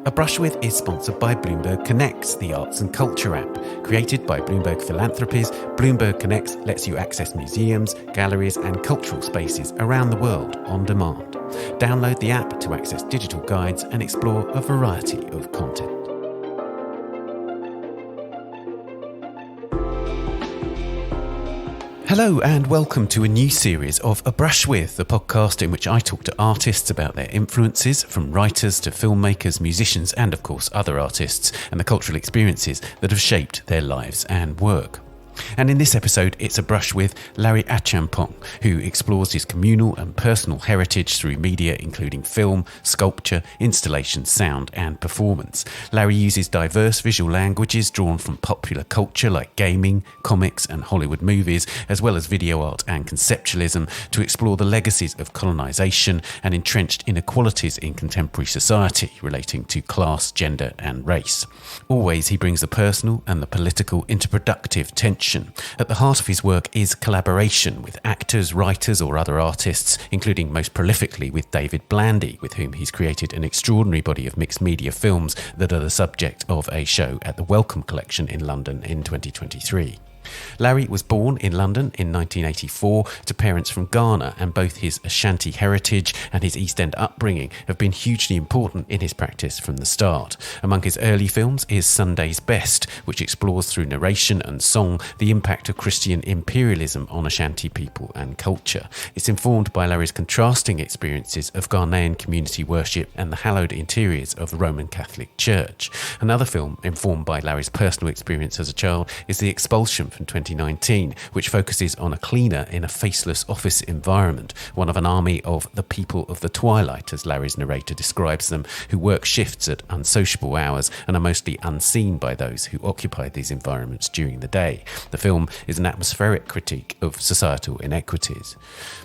A Brush With is sponsored by Bloomberg Connects, the arts and culture app. Created by Bloomberg Philanthropies, Bloomberg Connects lets you access museums, galleries and cultural spaces around the world on demand. Download the app to access digital guides and explore a variety of content. Hello and welcome to a new series of A Brush With, the podcast in which I talk to artists about their influences, from writers to filmmakers, musicians and of course other artists, and the cultural experiences that have shaped their lives and work. And in this episode, it's a brush with Larry Achiampong, who explores his communal and personal heritage through media including film, sculpture, installation, sound and performance. Larry uses diverse visual languages drawn from popular culture like gaming, comics and Hollywood movies, as well as video art and conceptualism, to explore the legacies of colonisation and entrenched inequalities in contemporary society relating to class, gender and race. Always he brings the personal and the political into productive tension. At the heart of his work is collaboration with actors, writers or other artists, including most prolifically with David Blandy, with whom he's created an extraordinary body of mixed media films that are the subject of a show at the Wellcome Collection in London in 2023. Larry was born in London in 1984 to parents from Ghana, and both his Ashanti heritage and his East End upbringing have been hugely important in his practice from the start. Among his early films is Sunday's Best, which explores through narration and song the impact of Christian imperialism on Ashanti people and culture. It's informed by Larry's contrasting experiences of Ghanaian community worship and the hallowed interiors of the Roman Catholic Church. Another film informed by Larry's personal experience as a child is The Expulsion from 2019, which focuses on a cleaner in a faceless office environment, one of an army of the people of the twilight, as Larry's narrator describes them, who work shifts at unsociable hours and are mostly unseen by those who occupy these environments during the day. The film is an atmospheric critique of societal inequities.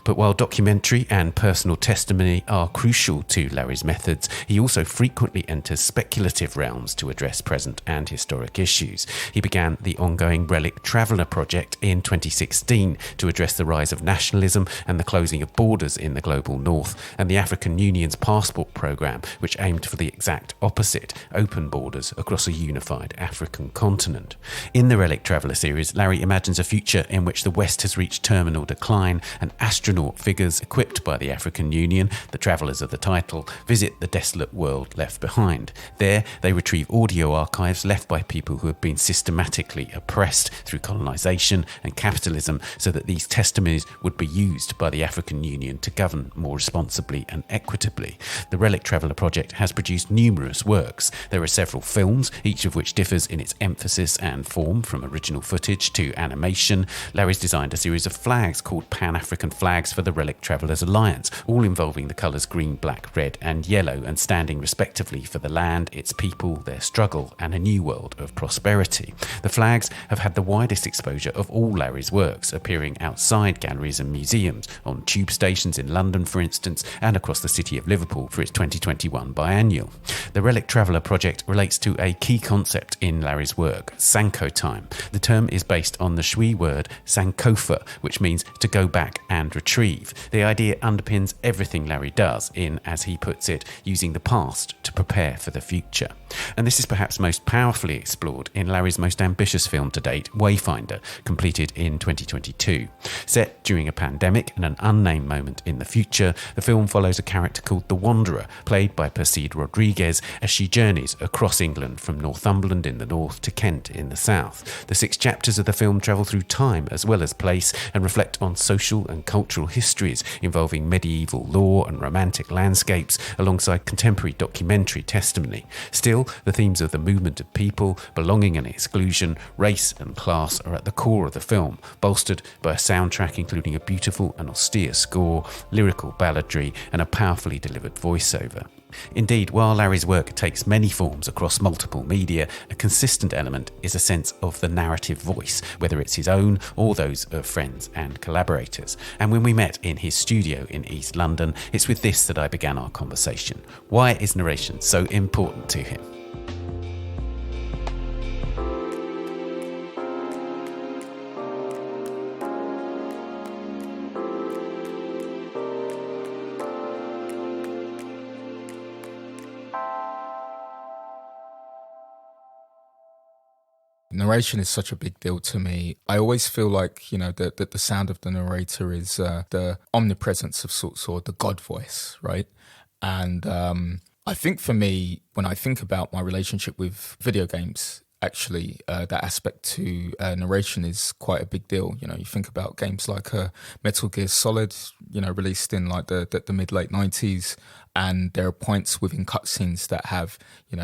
But while documentary and personal testimony are crucial to Larry's methods, he also frequently enters speculative realms to address present and historic issues. He began the ongoing Relic Traveller project in 2016 to address the rise of nationalism and the closing of borders in the global north, and the African Union's passport programme, which aimed for the exact opposite, open borders across a unified African continent. In the Relic Traveller series, Larry imagines a future in which the West has reached terminal decline and astronaut figures equipped by the African Union, the travellers of the title, visit the desolate world left behind. There they retrieve audio archives left by people who have been systematically oppressed through colonisation and capitalism, so that these testimonies would be used by the African Union to govern more responsibly and equitably. The Relic Traveller project has produced numerous works. There are several films, each of which differs in its emphasis and form, from original footage to animation. Larry's designed a series of flags called Pan-African Flags for the Relic Travellers Alliance, all involving the colours green, black, red and yellow, and standing respectively for the land, its people, their struggle and a new world of prosperity. The flags have had the widest exposure of all Larry's works, appearing outside galleries and museums, on tube stations in London for instance, and across the city of Liverpool for its 2021 biennial. The Relic Traveller project relates to a key concept in Larry's work, Sanko time. The term is based on the Shwi word Sankofa, which means to go back and retrieve. The idea underpins everything Larry does in, as he puts it, using the past to prepare for the future. And this is perhaps most powerfully explored in Larry's most ambitious film to date, Wayfinder, completed in 2022. Set during a pandemic and an unnamed moment in the future, the film follows a character called the Wanderer, played by Perseid Rodriguez, as she journeys across England from Northumberland in the north to Kent in the south. The 6 chapters of the film travel through time as well as place and reflect on social and cultural histories involving medieval law and romantic landscapes alongside contemporary documentary testimony. Still, the themes of the movement of people, belonging and exclusion, race and class are at the core of the film, bolstered by a soundtrack including a beautiful and austere score, lyrical balladry and a powerfully delivered voiceover. Indeed, while Larry's work takes many forms across multiple media, a consistent element is a sense of the narrative voice, whether it's his own or those of friends and collaborators. And when we met in his studio in East London, it's with this that I began our conversation. Why is narration so important to him? Narration is such a big deal to me. I always feel like, that the sound of the narrator is the omnipresence of sorts, or the God voice, right? And I think for me, when I think about my relationship with video games, actually, that aspect to narration is quite a big deal. You think about games like Metal Gear Solid, released in like the mid-late 90s, and there are points within cutscenes that have,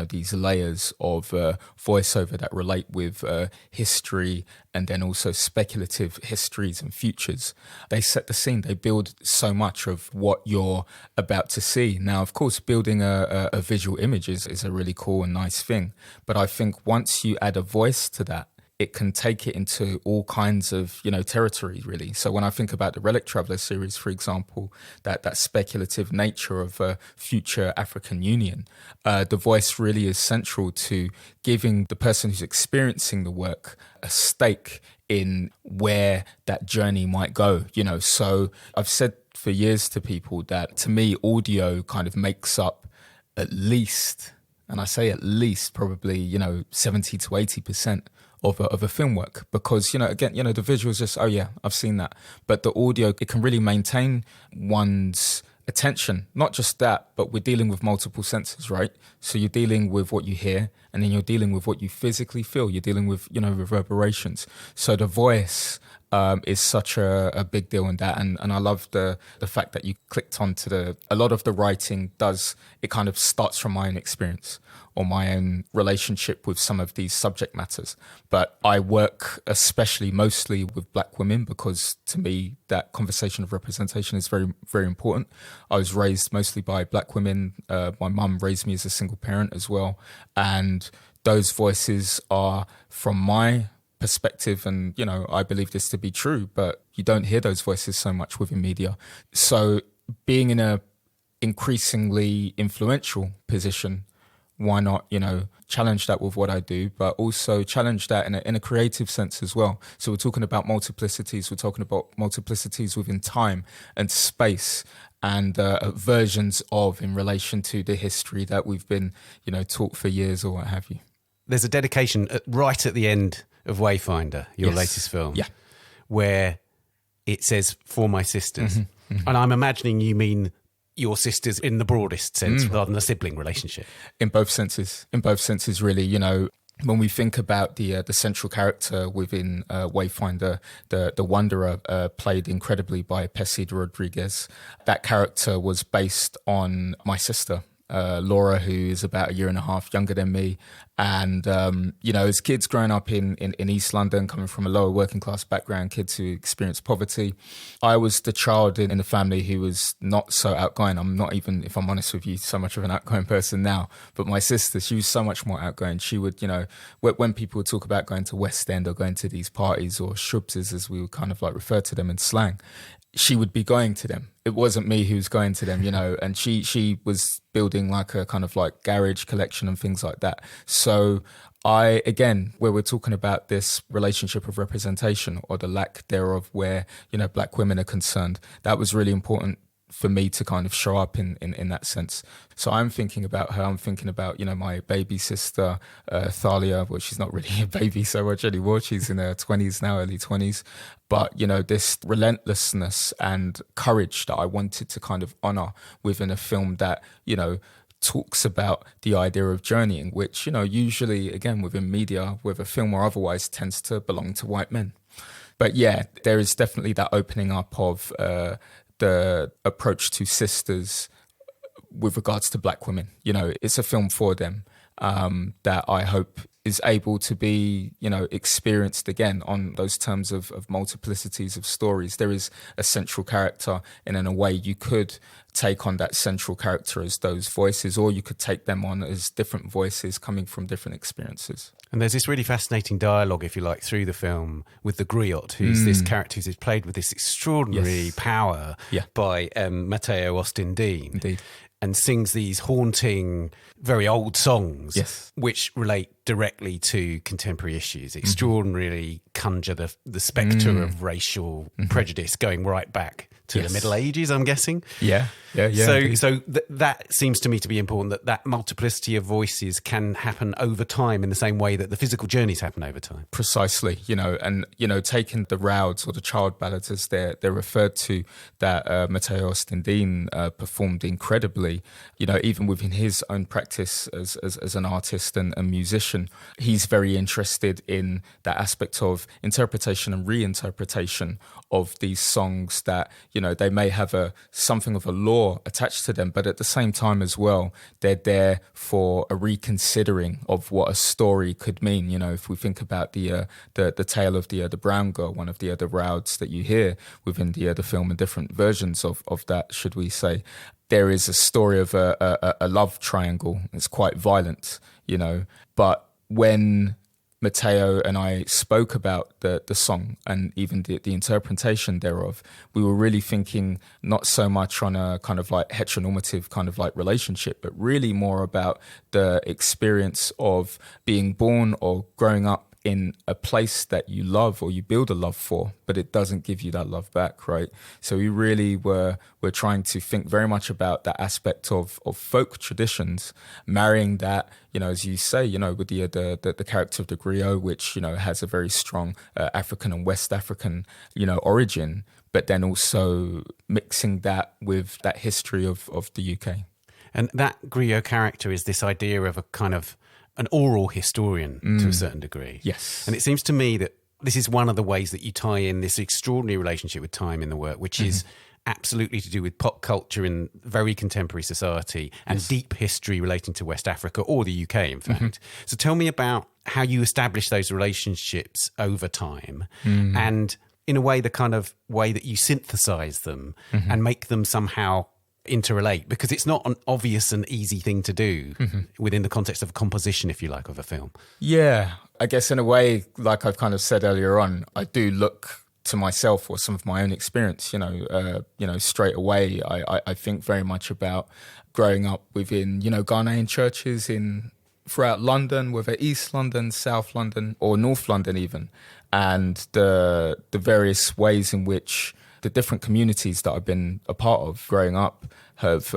these layers of voiceover that relate with history, and then also speculative histories and futures. They set the scene. They build so much of what you're about to see. Now, of course, building a visual image is a really cool and nice thing. But I think once you add a voice to that, it can take it into all kinds of, territory, really. So when I think about the Relic Traveller series, for example, that speculative nature of a future African Union, the voice really is central to giving the person who's experiencing the work a stake in where that journey might go, So I've said for years to people that, to me, audio kind of makes up at least, and I say at least, probably, 70 to 80% of a film work, because, again, the visuals just, oh yeah, I've seen that. But the audio, it can really maintain one's attention. Not just that, but we're dealing with multiple senses, right? So you're dealing with what you hear, and then you're dealing with what you physically feel. You're dealing with, reverberations. So the voice is such a big deal in that. And I love the fact that you clicked onto a lot of the writing it kind of starts from my own experience or my own relationship with some of these subject matters. But I work mostly with Black women, because to me, that conversation of representation is very, very important. I was raised mostly by Black women. My mum raised me as a single parent as well. And those voices are from my perspective, and I believe this to be true, but you don't hear those voices so much within media. So being in a increasingly influential position, why not challenge that with what I do, but also challenge that in a creative sense as well. So we're talking about multiplicities. We're talking about multiplicities within time and space, and versions of in relation to the history that we've been taught for years or what have you. There's a dedication right at the end of Wayfinder, your latest film, where it says, "For my sisters." Mm-hmm, mm-hmm. And I'm imagining you mean your sisters in the broadest sense, rather than a sibling relationship. In both senses, really. When we think about the central character within Wayfinder, the Wanderer, played incredibly by Pessid Rodriguez, that character was based on my sister, Laura, who is about a year and a half younger than me. And, as kids growing up in East London, coming from a lower working class background, kids who experienced poverty, I was the child in the family who was not so outgoing. I'm not even, if I'm honest with you, so much of an outgoing person now. But my sister, she was so much more outgoing. She would, when people would talk about going to West End or going to these parties, or shrubses, as we would kind of like refer to them in slang, she would be going to them. It wasn't me who was going to them, and she was building like a kind of like garage collection and things like that. So I, again, where we're talking about this relationship of representation or the lack thereof where, Black women are concerned, that was really important for me to kind of show up in that sense. So I'm thinking about her. I'm thinking about, my baby sister, Thalia. Well, she's not really a baby so much anymore. She's in her 20s now, early 20s. But, this relentlessness and courage that I wanted to kind of honor within a film that, talks about the idea of journeying, which, usually, again, within media, whether film or otherwise, tends to belong to white men. But yeah, there is definitely that opening up of the approach to sisters with regards to Black women. It's a film for them that I hope is able to be, experienced again on those terms of multiplicities of stories. There is a central character, and in a way you could take on that central character as those voices, or you could take them on as different voices coming from different experiences. And there's this really fascinating dialogue, if you like, through the film with the griot, who's this character who's played with this extraordinary power by Matteo Austin Dean. Indeed. And sings these haunting, very old songs, which relate directly to contemporary issues, extraordinarily conjure the spectre of racial prejudice going right back to the Middle Ages, I'm guessing. Yeah. So that seems to me to be important, that multiplicity of voices can happen over time in the same way that the physical journeys happen over time. Precisely, and taking the rauds or the child ballads as they're referred to, that Matteo Ostendine performed incredibly, even within his own practice as an artist and musician. He's very interested in that aspect of interpretation and reinterpretation of these songs that, they may have something of a lore attached to them, but at the same time as well, they're there for a reconsidering of what a story could mean. If we think about the tale of the brown girl, one of the other rauds that you hear within the film and different versions of that, should we say, there is a story of a love triangle. It's quite violent, but when Matteo and I spoke about the song and even the interpretation thereof, we were really thinking not so much on a kind of like heteronormative kind of like relationship, but really more about the experience of being born or growing up in a place that you love or you build a love for, but it doesn't give you that love back, right? So we really were trying to think very much about that aspect of folk traditions, marrying that, as you say, with the character of the griot, which, has a very strong African and West African, origin, but then also mixing that with that history of the UK. And that griot character is this idea of a kind of an oral historian to a certain degree. Yes. And it seems to me that this is one of the ways that you tie in this extraordinary relationship with time in the work, which is absolutely to do with pop culture in very contemporary society and deep history relating to West Africa or the UK, in fact. So tell me about how you establish those relationships over time and in a way, the kind of way that you synthesize them and make them somehow interrelate, because it's not an obvious and easy thing to do within the context of a composition, if you like, of a film. Yeah, I guess in a way, like I've kind of said earlier on, I do look to myself or some of my own experience, straight away. I think very much about growing up within, Ghanaian churches throughout London, whether East London, South London, or North London even, and the various ways in which the different communities that I've been a part of growing up have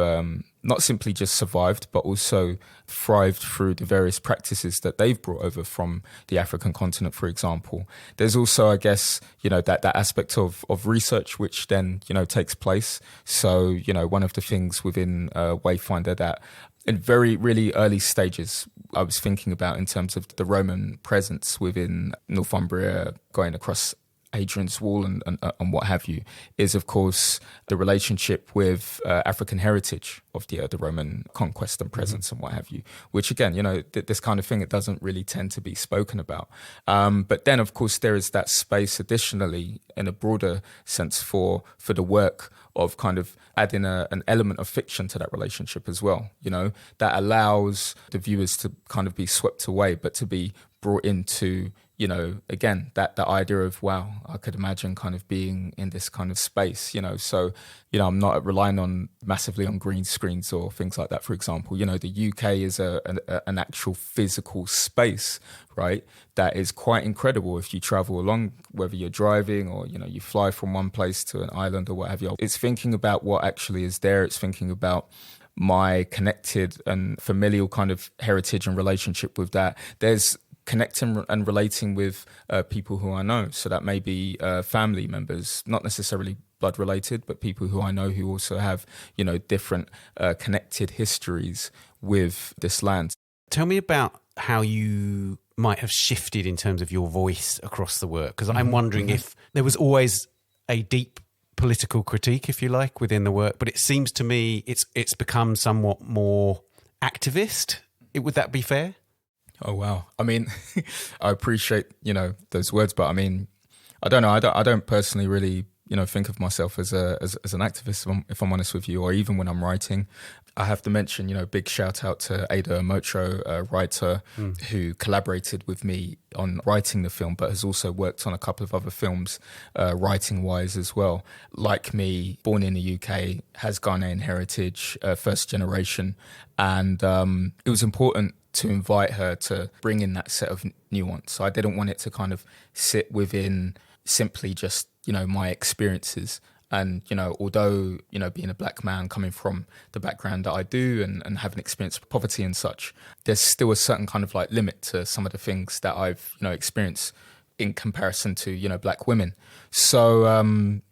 not simply just survived, but also thrived through the various practices that they've brought over from the African continent, for example. There's also, I guess, that aspect of research which then, takes place. So, one of the things within Wayfinder that in very, really early stages, I was thinking about in terms of the Roman presence within Northumbria going across Hadrian's Wall and what have you, is of course the relationship with African heritage of the Roman conquest and presence and what have you, which again, this kind of thing, it doesn't really tend to be spoken about. But then of course there is that space additionally in a broader sense for the work of kind of adding an element of fiction to that relationship as well, that allows the viewers to kind of be swept away, but to be brought into, again, that idea of, wow, I could imagine kind of being in this kind of space, so, I'm not relying massively on green screens or things like that, for example. The UK is an actual physical space, right, that is quite incredible if you travel along, whether you're driving or, you fly from one place to an island or what have you. It's thinking about what actually is there. It's thinking about my connected and familial kind of heritage and relationship with that. There's connecting and relating with people who I know. So that may be family members, not necessarily blood related, but people who I know who also have, different connected histories with this land. Tell me about how you might have shifted in terms of your voice across the work, because I'm wondering if there was always a deep political critique, if you like, within the work, but it seems to me it's become somewhat more activist. Would that be fair? Oh, wow. I mean, I appreciate, those words, but I mean, I don't know. I don't personally really, think of myself as an activist, if I'm honest with you, or even when I'm writing. I have to mention, big shout out to Ada Mocho, a writer who collaborated with me on writing the film, but has also worked on a couple of other films, writing wise as well. Like me, born in the UK, has Ghanaian heritage, first generation. And it was important to invite her to bring in that set of nuance. So I didn't want it to kind of sit within simply just, my experiences. And, although, being a black man coming from the background that I do and having experienced poverty and such, there's still a certain kind of like limit to some of the things that I've, experienced in comparison to, black women. So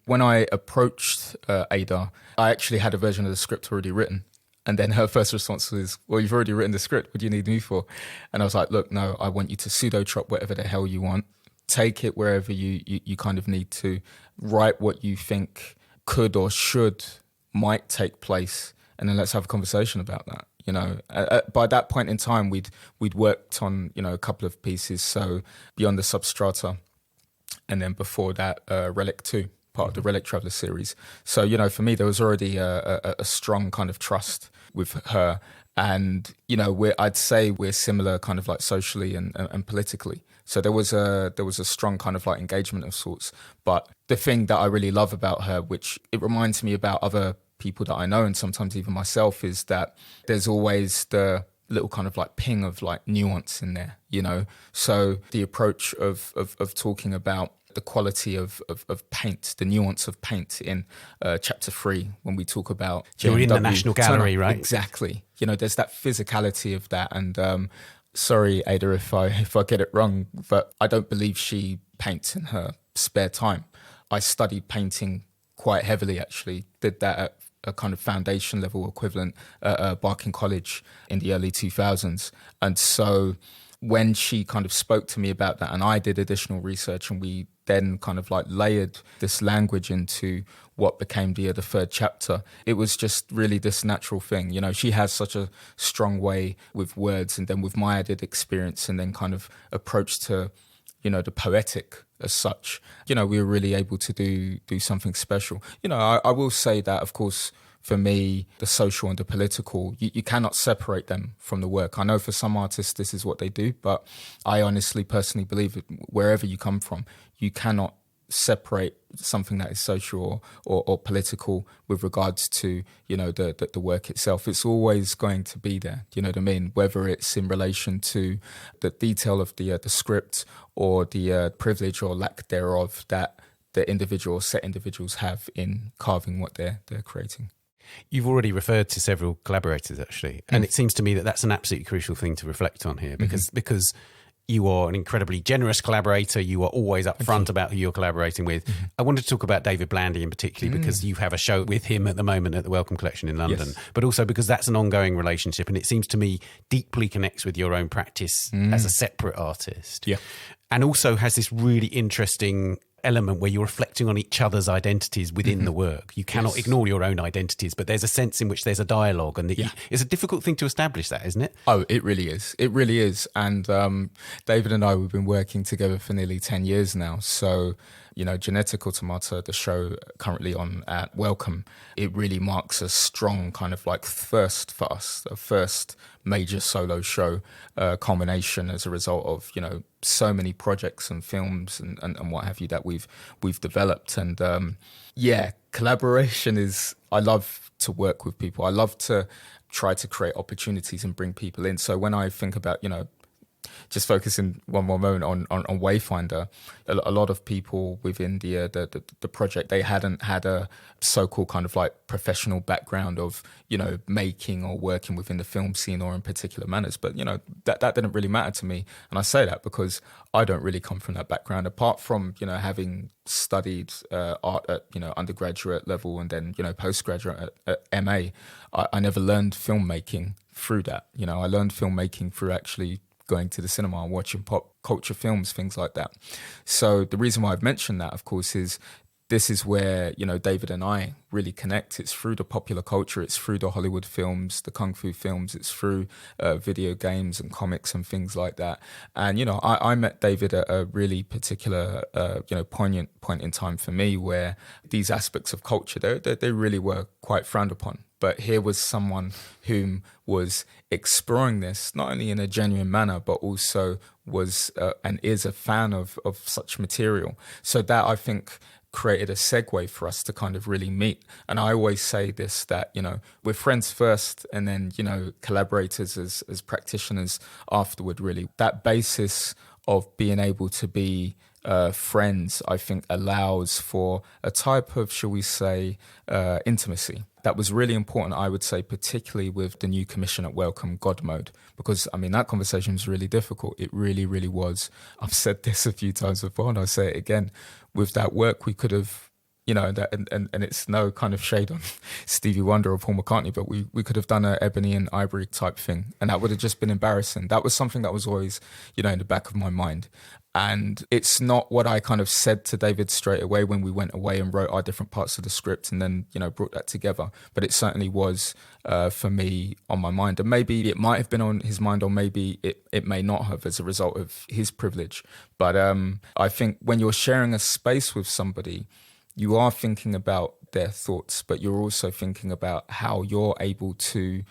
when I approached Ada, I actually had a version of the script already written. And then her first response was, well, you've already written the script. What do you need me for? And I was like, look, no, I want you to pseudo-chop whatever the hell you want. Take it wherever you kind of need to. Write what you think could or might take place. And then let's have a conversation about that. By that point in time, we'd worked on, a couple of pieces. So Beyond the Substrata. And then before that, Relic 2. Part of the Relic Traveller series. So, for me, there was already a strong kind of trust with her. And, I'd say we're similar kind of like socially and politically. So there was a strong kind of like engagement of sorts. But the thing that I really love about her, which it reminds me about other people that I know and sometimes even myself, is that there's always the little kind of like ping of like nuance in there, So the approach of talking about the quality of paint, the nuance of paint in chapter 3, when we talk about you're in the National Gallery, right? Exactly. There's that physicality of that. And sorry, Ada, if I get it wrong, but I don't believe she paints in her spare time. I studied painting quite heavily, actually. Did that at a kind of foundation level equivalent at Barking College in the early 2000s. And so when she kind of spoke to me about that, and I did additional research, and we then kind of like layered this language into what became the third chapter, it was just really this natural thing. She has such a strong way with words, and then with my added experience and then kind of approach to, the poetic as such, we were really able to do something special. I will say that, of course, for me, the social and the political, you cannot separate them from the work. I know for some artists this is what they do, but I honestly, personally believe that wherever you come from, you cannot separate something that is social or political with regards to, the work itself. It's always going to be there, you know what I mean? Whether it's in relation to the detail of the script or the privilege or lack thereof that the set individuals have in carving what they're creating. You've already referred to several collaborators, actually, and it seems to me that that's an absolutely crucial thing to reflect on here, because you are an incredibly generous collaborator. You are always upfront about who you're collaborating with. I wanted to talk about David Blandy in particular, because you have a show with him at the moment at the Wellcome Collection in London, but also because that's an ongoing relationship, and it seems to me deeply connects with your own practice as a separate artist. Yeah. And also has this really interesting element where you're reflecting on each other's identities within the work. You cannot ignore your own identities, but there's a sense in which there's a dialogue, and it's a difficult thing to establish that, isn't it? Oh, it really is. It really is. And David and I, we've been working together for nearly 10 years now. So, Genetic Automata, the show currently on at Wellcome, it really marks a strong kind of like first for us, a first major solo show culmination as a result of, so many projects and films and what have you that we've developed. And collaboration is, I love to work with people. I love to try to create opportunities and bring people in. So when I think about, just focusing one more moment on Wayfinder, a lot of people within the project, they hadn't had a so-called kind of like professional background of, making or working within the film scene or in particular manners. But, that didn't really matter to me. And I say that because I don't really come from that background, apart from, having studied art at, undergraduate level and then, postgraduate at MA. I never learned filmmaking through that. I learned filmmaking through actually going to the cinema and watching pop culture films, things like that. So the reason why I've mentioned that, of course, is this is where, David and I really connect. It's through the popular culture. It's through the Hollywood films, the Kung Fu films. It's through video games and comics and things like that. And, I met David at a really particular, poignant point in time for me where these aspects of culture, they really were quite frowned upon. But here was someone whom was exploring this, not only in a genuine manner, but also was and is a fan of such material. So that, I think, created a segue for us to kind of really meet. And I always say this, that, you know, we're friends first and then, you know, collaborators as practitioners afterward, really. That basis of being able to be friends, I think, allows for a type of, shall we say, intimacy. That was really important, I would say, particularly with the new commission at Welcome, God Mode, because, I mean, that conversation was really difficult. It really, really was. I've said this a few times before, and I'll say it again. With that work, we could have, you know, that, and it's no kind of shade on Stevie Wonder or Paul McCartney, but we could have done an ebony and ivory type thing, and that would have just been embarrassing. That was something that was always, you know, in the back of my mind. And it's not what I kind of said to David straight away when we went away and wrote our different parts of the script and then, you know, brought that together. But it certainly was, for me, on my mind. And maybe it might have been on his mind, or maybe it may not have, as a result of his privilege. But I think when you're sharing a space with somebody, you are thinking about their thoughts, but you're also thinking about how you're able to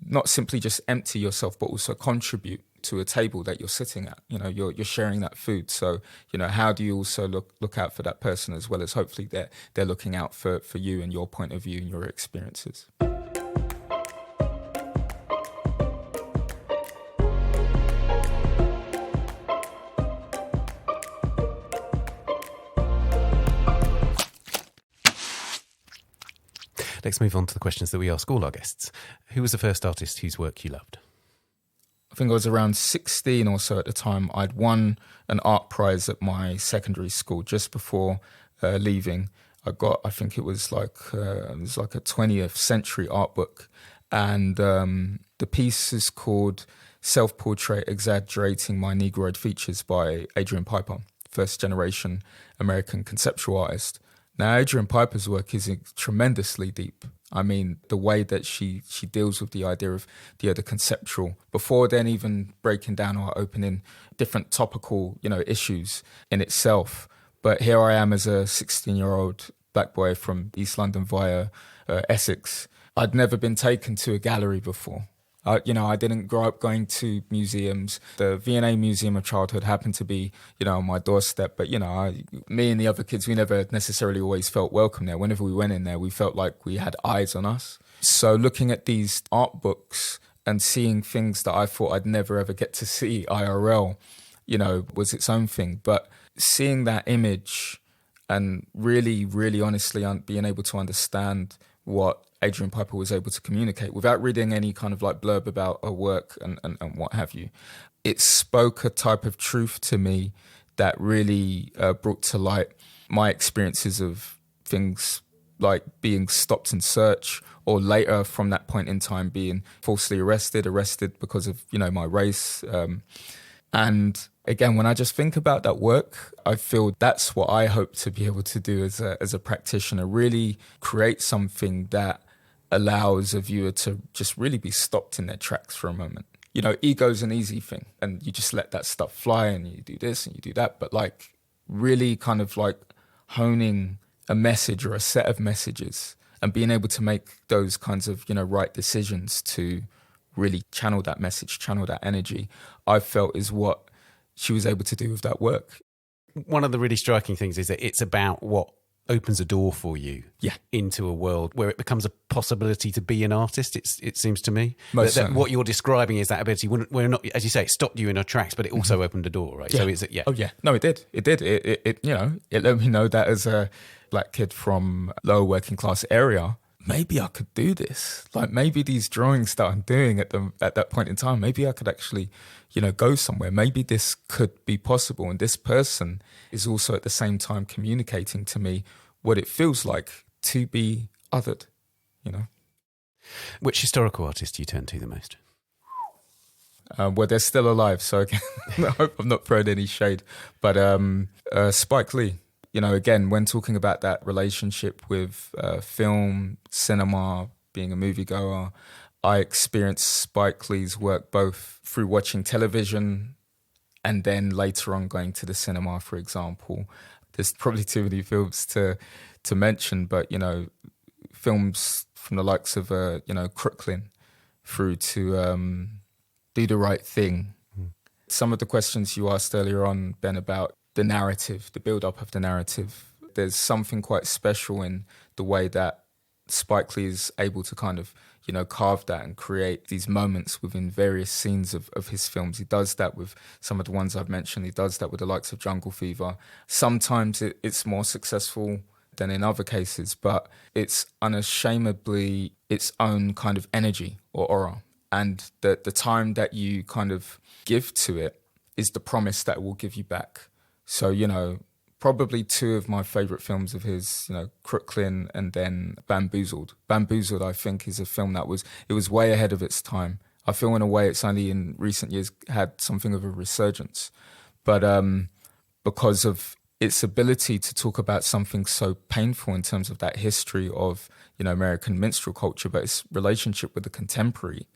not simply just empty yourself, but also contribute to a table that you're sitting at. You know, you're sharing that food. So, you know, how do you also look out for that person, as well as hopefully they're looking out for you and your point of view and your experiences. Let's move on to the questions that we ask all our guests. Who was the first artist whose work you loved? I think I was around 16 or so at the time. I'd won an art prize at my secondary school just before leaving. I think it was like a 20th century art book. And the piece is called Self-Portrait Exaggerating My Negroid Features by Adrian Piper, first generation American conceptual artist. Now, Adrian Piper's work is tremendously deep. I mean, the way that she deals with the idea of the conceptual, before then even breaking down or opening different topical, you know, issues in itself. But here I am as a 16-year-old black boy from East London via Essex. I'd never been taken to a gallery before. I didn't grow up going to museums. The V&A Museum of Childhood happened to be, you know, on my doorstep. But, you know, me and the other kids, we never necessarily always felt welcome there. Whenever we went in there, we felt like we had eyes on us. So looking at these art books and seeing things that I thought I'd never ever get to see IRL, you know, was its own thing. But seeing that image and really, really honestly being able to understand what Adrian Piper was able to communicate without reading any kind of like blurb about her work and what have you. It spoke a type of truth to me that really brought to light my experiences of things like being stopped in search, or later from that point in time being falsely arrested because of, you know, my race. And again, when I just think about that work, I feel that's what I hope to be able to do as a practitioner, really create something that allows a viewer to just really be stopped in their tracks for a moment. You know, ego's an easy thing and you just let that stuff fly and you do this and you do that. But like really kind of like honing a message or a set of messages and being able to make those kinds of, you know, right decisions to really channel that message, channel that energy, I felt is what she was able to do with that work. One of the really striking things is that it's about what opens a door for you into a world where it becomes a possibility to be an artist. It seems to me that what you're describing is that ability. We're not, as you say, it stopped you in our tracks, but it also opened a door, right? Yeah. So it's Oh yeah, no, it did. It you know, it let me know that as a black kid from lower working class area, maybe I could do this. Like maybe these drawings that I'm doing at that point in time, maybe I could actually, you know, go somewhere. Maybe this could be possible. And this person is also at the same time communicating to me what it feels like to be othered, you know. Which historical artist do you turn to the most? Well, they're still alive, so again, I hope I'm not throwing any shade. But Spike Lee, you know, again, when talking about that relationship with film, cinema, being a moviegoer, I experienced Spike Lee's work both through watching television and then later on going to the cinema, for example. There's probably too many films to mention, but, you know, films from the likes of, you know, Crooklyn through to Do the Right Thing. Some of the questions you asked earlier on, Ben, about the narrative, the build-up of the narrative, There's something quite special in the way that Spike Lee is able to kind of, carve that and create these moments within various scenes of his films. He does that with some of the ones I've mentioned. He does that with the likes of Jungle Fever. Sometimes it's more successful than in other cases, but it's unashamedly its own kind of energy or aura. And the time that you kind of give to it is the promise that it will give you back. So, probably two of my favourite films of his, Crooklyn and then Bamboozled. Bamboozled, I think, is a film that was way ahead of its time. I feel in a way it's only in recent years had something of a resurgence. But because of its ability to talk about something so painful in terms of that history of, American minstrel culture, but its relationship with the contemporary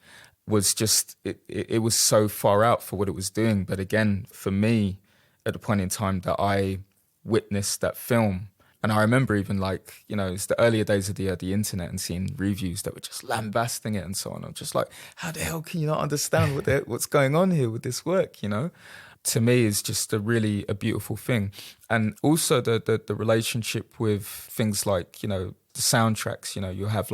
was just, it was so far out for what it was doing. But again, for me, at the point in time that I witnessed that film, and I remember even it's the earlier days of the internet and seeing reviews that were just lambasting it and so on. I'm just like, how the hell can you not understand what's going on here with this work, To me, is just a beautiful thing. And also the relationship with things like, the soundtracks, you have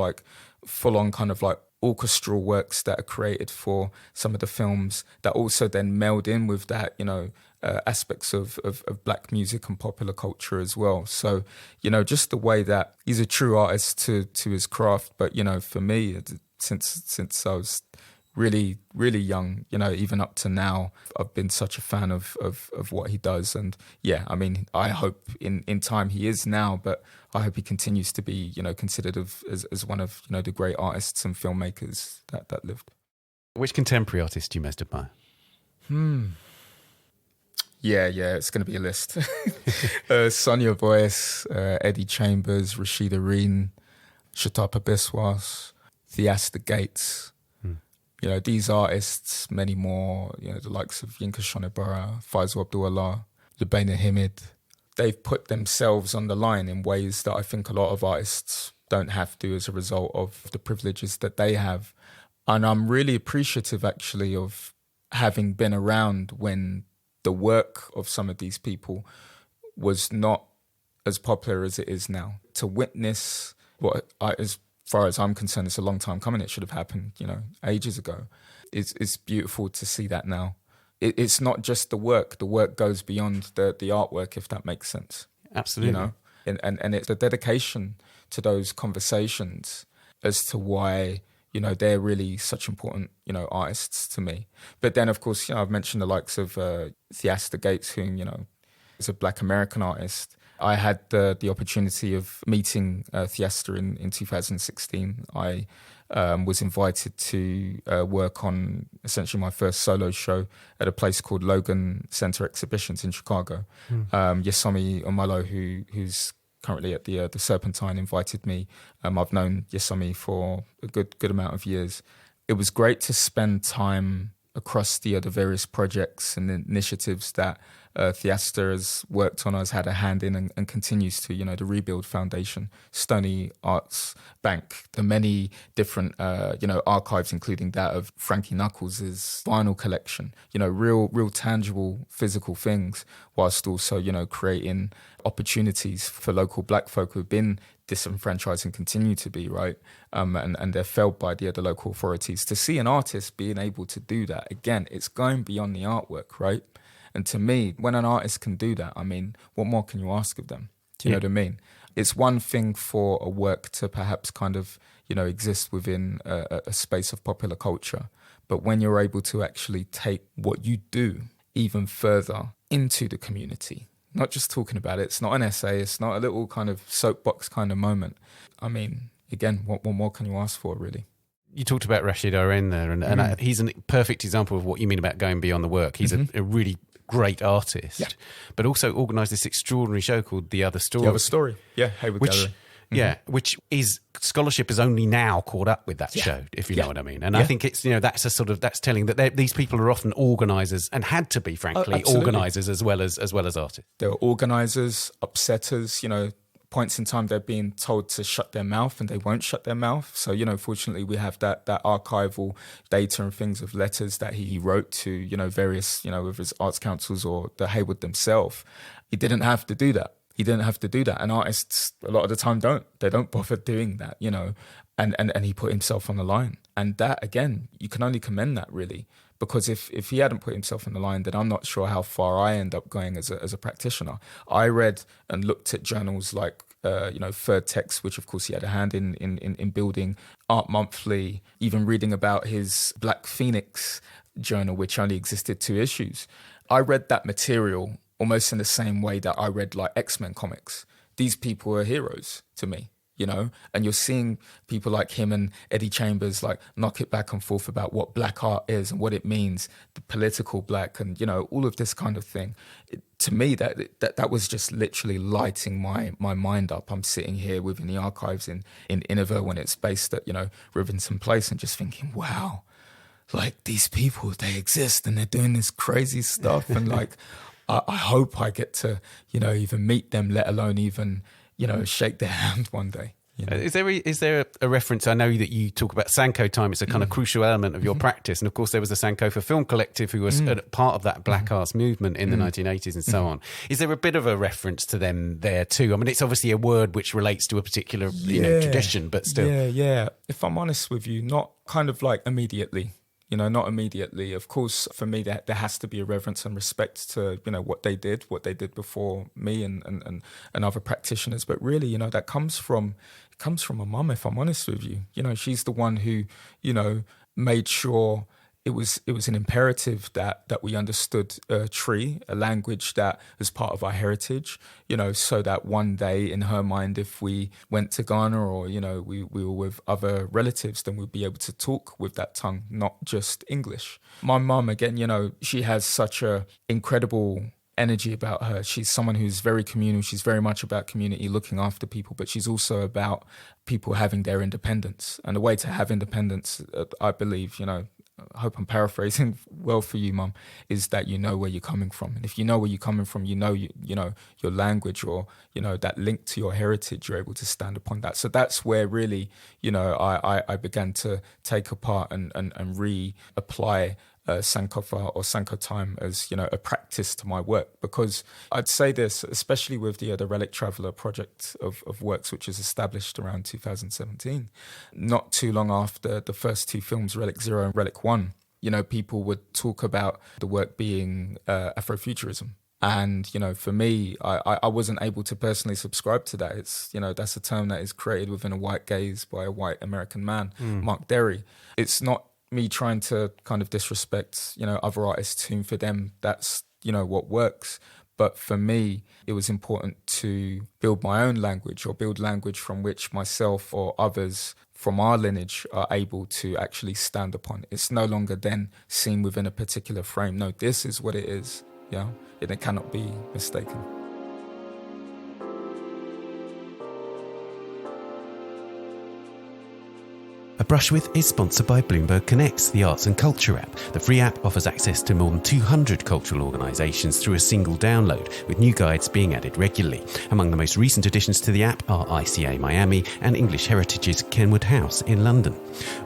full on kind of orchestral works that are created for some of the films that also then meld in with that, aspects of black music and popular culture as well. So, just the way that he's a true artist to his craft. But, for me, since I was really, really young, even up to now, I've been such a fan of what he does. And yeah, I mean, I hope in time he is now, but I hope he continues to be, considered as one of, the great artists and filmmakers that lived. Which contemporary artist do you most admire? Yeah, it's going to be a list. Sonia Boyce, Eddie Chambers, Rashida Reen, Shatapa Biswas, Theaster Gates. These artists, many more, the likes of Yinka Shonibara, Faisal Abdullah, Lubaina Hamid, they've put themselves on the line in ways that I think a lot of artists don't have to as a result of the privileges that they have. And I'm really appreciative, actually, of having been around when the work of some of these people was not as popular as it is now. To witness as far as I'm concerned, it's a long time coming. It should have happened, ages ago. It's beautiful to see that now. It's not just the work. The work goes beyond the artwork, if that makes sense. Absolutely. And it's the dedication to those conversations as to why, they're really such important, artists to me. But then, of course, I've mentioned the likes of Theaster Gates, who, is a Black American artist. I had the opportunity of meeting Theaster in 2016. I was invited to work on essentially my first solo show at a place called Logan Center Exhibitions in Chicago. Yesomi Omalo, who's currently at the Serpentine, invited me. I've known Yesomi for a good amount of years. It was great to spend time across the various projects and initiatives that Theaster has worked on, has had a hand in, and continues to, the Rebuild Foundation, Stony Arts Bank, the many different, archives, including that of Frankie Knuckles' vinyl collection, real tangible physical things, whilst also, creating opportunities for local black folk who've been disenfranchised and continue to be, right? And they're felt by the local authorities. To see an artist being able to do that, again, it's going beyond the artwork, right? And to me, when an artist can do that, I mean, what more can you ask of them? Do you know what I mean? It's one thing for a work to perhaps kind of, exist within a space of popular culture. But when you're able to actually take what you do even further into the community, not just talking about it, it's not an essay, it's not a little kind of soapbox kind of moment. I mean, again, what more can you ask for, really? You talked about Rashid Oren there, and he's a perfect example of what you mean about going beyond the work. He's a really great artist, but also organised this extraordinary show called The Other Story. The Other Story, Hayward Gallery. Which is, scholarship is only now caught up with that show, if you know what I mean. And I think it's, that's telling that these people are often organisers and had to be, frankly, organisers as well as artists. They're organisers, upsetters, points in time they're being told to shut their mouth and they won't shut their mouth. So, fortunately we have that archival data and things of letters that he wrote to, various, whether it's arts councils or the Hayward themselves. He didn't have to do that. He didn't have to do that. And artists a lot of the time they don't bother doing that, you know, and he put himself on the line. And that, again, you can only commend that, really, because if he hadn't put himself on the line, then I'm not sure how far I end up going as a practitioner. I read and looked at journals like, Third Text, which of course he had a hand in building, Art Monthly, even reading about his Black Phoenix journal, which only existed 2 issues. I read that material almost in the same way that I read like X-Men comics. These people are heroes to me, you know, and you're seeing people like him and Eddie Chambers like knock it back and forth about what black art is and what it means, the political black, and, you know, all of this kind of thing. To me, that was just literally lighting my mind up. I'm sitting here within the archives in Inniver when it's based at, you know, Rivington Place, and just thinking, wow, like these people, they exist and they're doing this crazy stuff. And like, I hope I get to, you know, even meet them, let alone even, you know, shake their hand one day. You know? Is there a reference? I know that you talk about Sanko time. It's a kind of crucial element of your practice. And of course, there was a Sanko for Film Collective who was part of that Black Arts movement in the 1980s and so on. Is there a bit of a reference to them there too? I mean, it's obviously a word which relates to a particular tradition, but still. Yeah. If I'm honest with you, not kind of like immediately. You know, not immediately. Of course, for me, there has to be a reverence and respect to, you know, what they did before me and other practitioners. But really, you know, that comes from my mum, if I'm honest with you. You know, she's the one who, you know, made sure it was an imperative that we understood Tree, a language that is part of our heritage, you know, so that one day in her mind, if we went to Ghana or, you know, we were with other relatives, then we'd be able to talk with that tongue, not just English. My mum, again, you know, she has such a incredible energy about her. She's someone who's very communal. She's very much about community, looking after people, but she's also about people having their independence. And the way to have independence, I believe, you know, I hope I'm paraphrasing well for you, Mum, is that you know where you're coming from. And if you know where you're coming from, you know your language, or, you know, that link to your heritage, you're able to stand upon that. So that's where really, you know, I began to take apart and reapply Sankofa or Sanko time as, you know, a practice to my work. Because I'd say this, especially with the Relic Traveller project of works, which was established around 2017, not too long after the first 2 films, Relic 0 and Relic 1, you know, people would talk about the work being Afrofuturism. And, you know, for me, I wasn't able to personally subscribe to that. It's, you know, that's a term that is created within a white gaze by a white American man, Mark Derry. It's not me trying to kind of disrespect, you know, other artists whom for them that's, you know, what works. But for me, it was important to build my own language, or build language from which myself or others from our lineage are able to actually stand upon. It's no longer then seen within a particular frame. No, this is what it is, yeah, and it cannot be mistaken. A Brush With is sponsored by Bloomberg Connects, the arts and culture app. The free app offers access to more than 200 cultural organisations through a single download, with new guides being added regularly. Among the most recent additions to the app are ICA Miami and English Heritage's Kenwood House in London.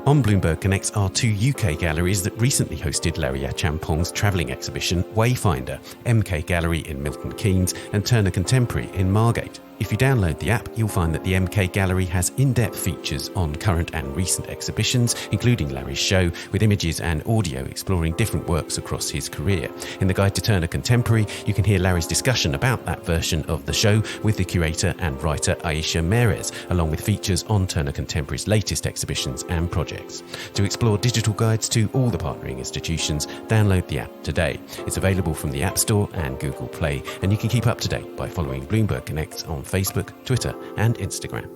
On Bloomberg Connects are 2 UK galleries that recently hosted Larry Achiampong's travelling exhibition Wayfinder, MK Gallery in Milton Keynes and Turner Contemporary in Margate. If you download the app, you'll find that the MK Gallery has in-depth features on current and recent exhibitions, including Larry's show, with images and audio exploring different works across his career. In the Guide to Turner Contemporary, you can hear Larry's discussion about that version of the show with the curator and writer Aisha Merez, along with features on Turner Contemporary's latest exhibitions and projects. To explore digital guides to all the partnering institutions, download the app today. It's available from the App Store and Google Play, and you can keep up to date by following Bloomberg Connects on Facebook, Twitter, and Instagram.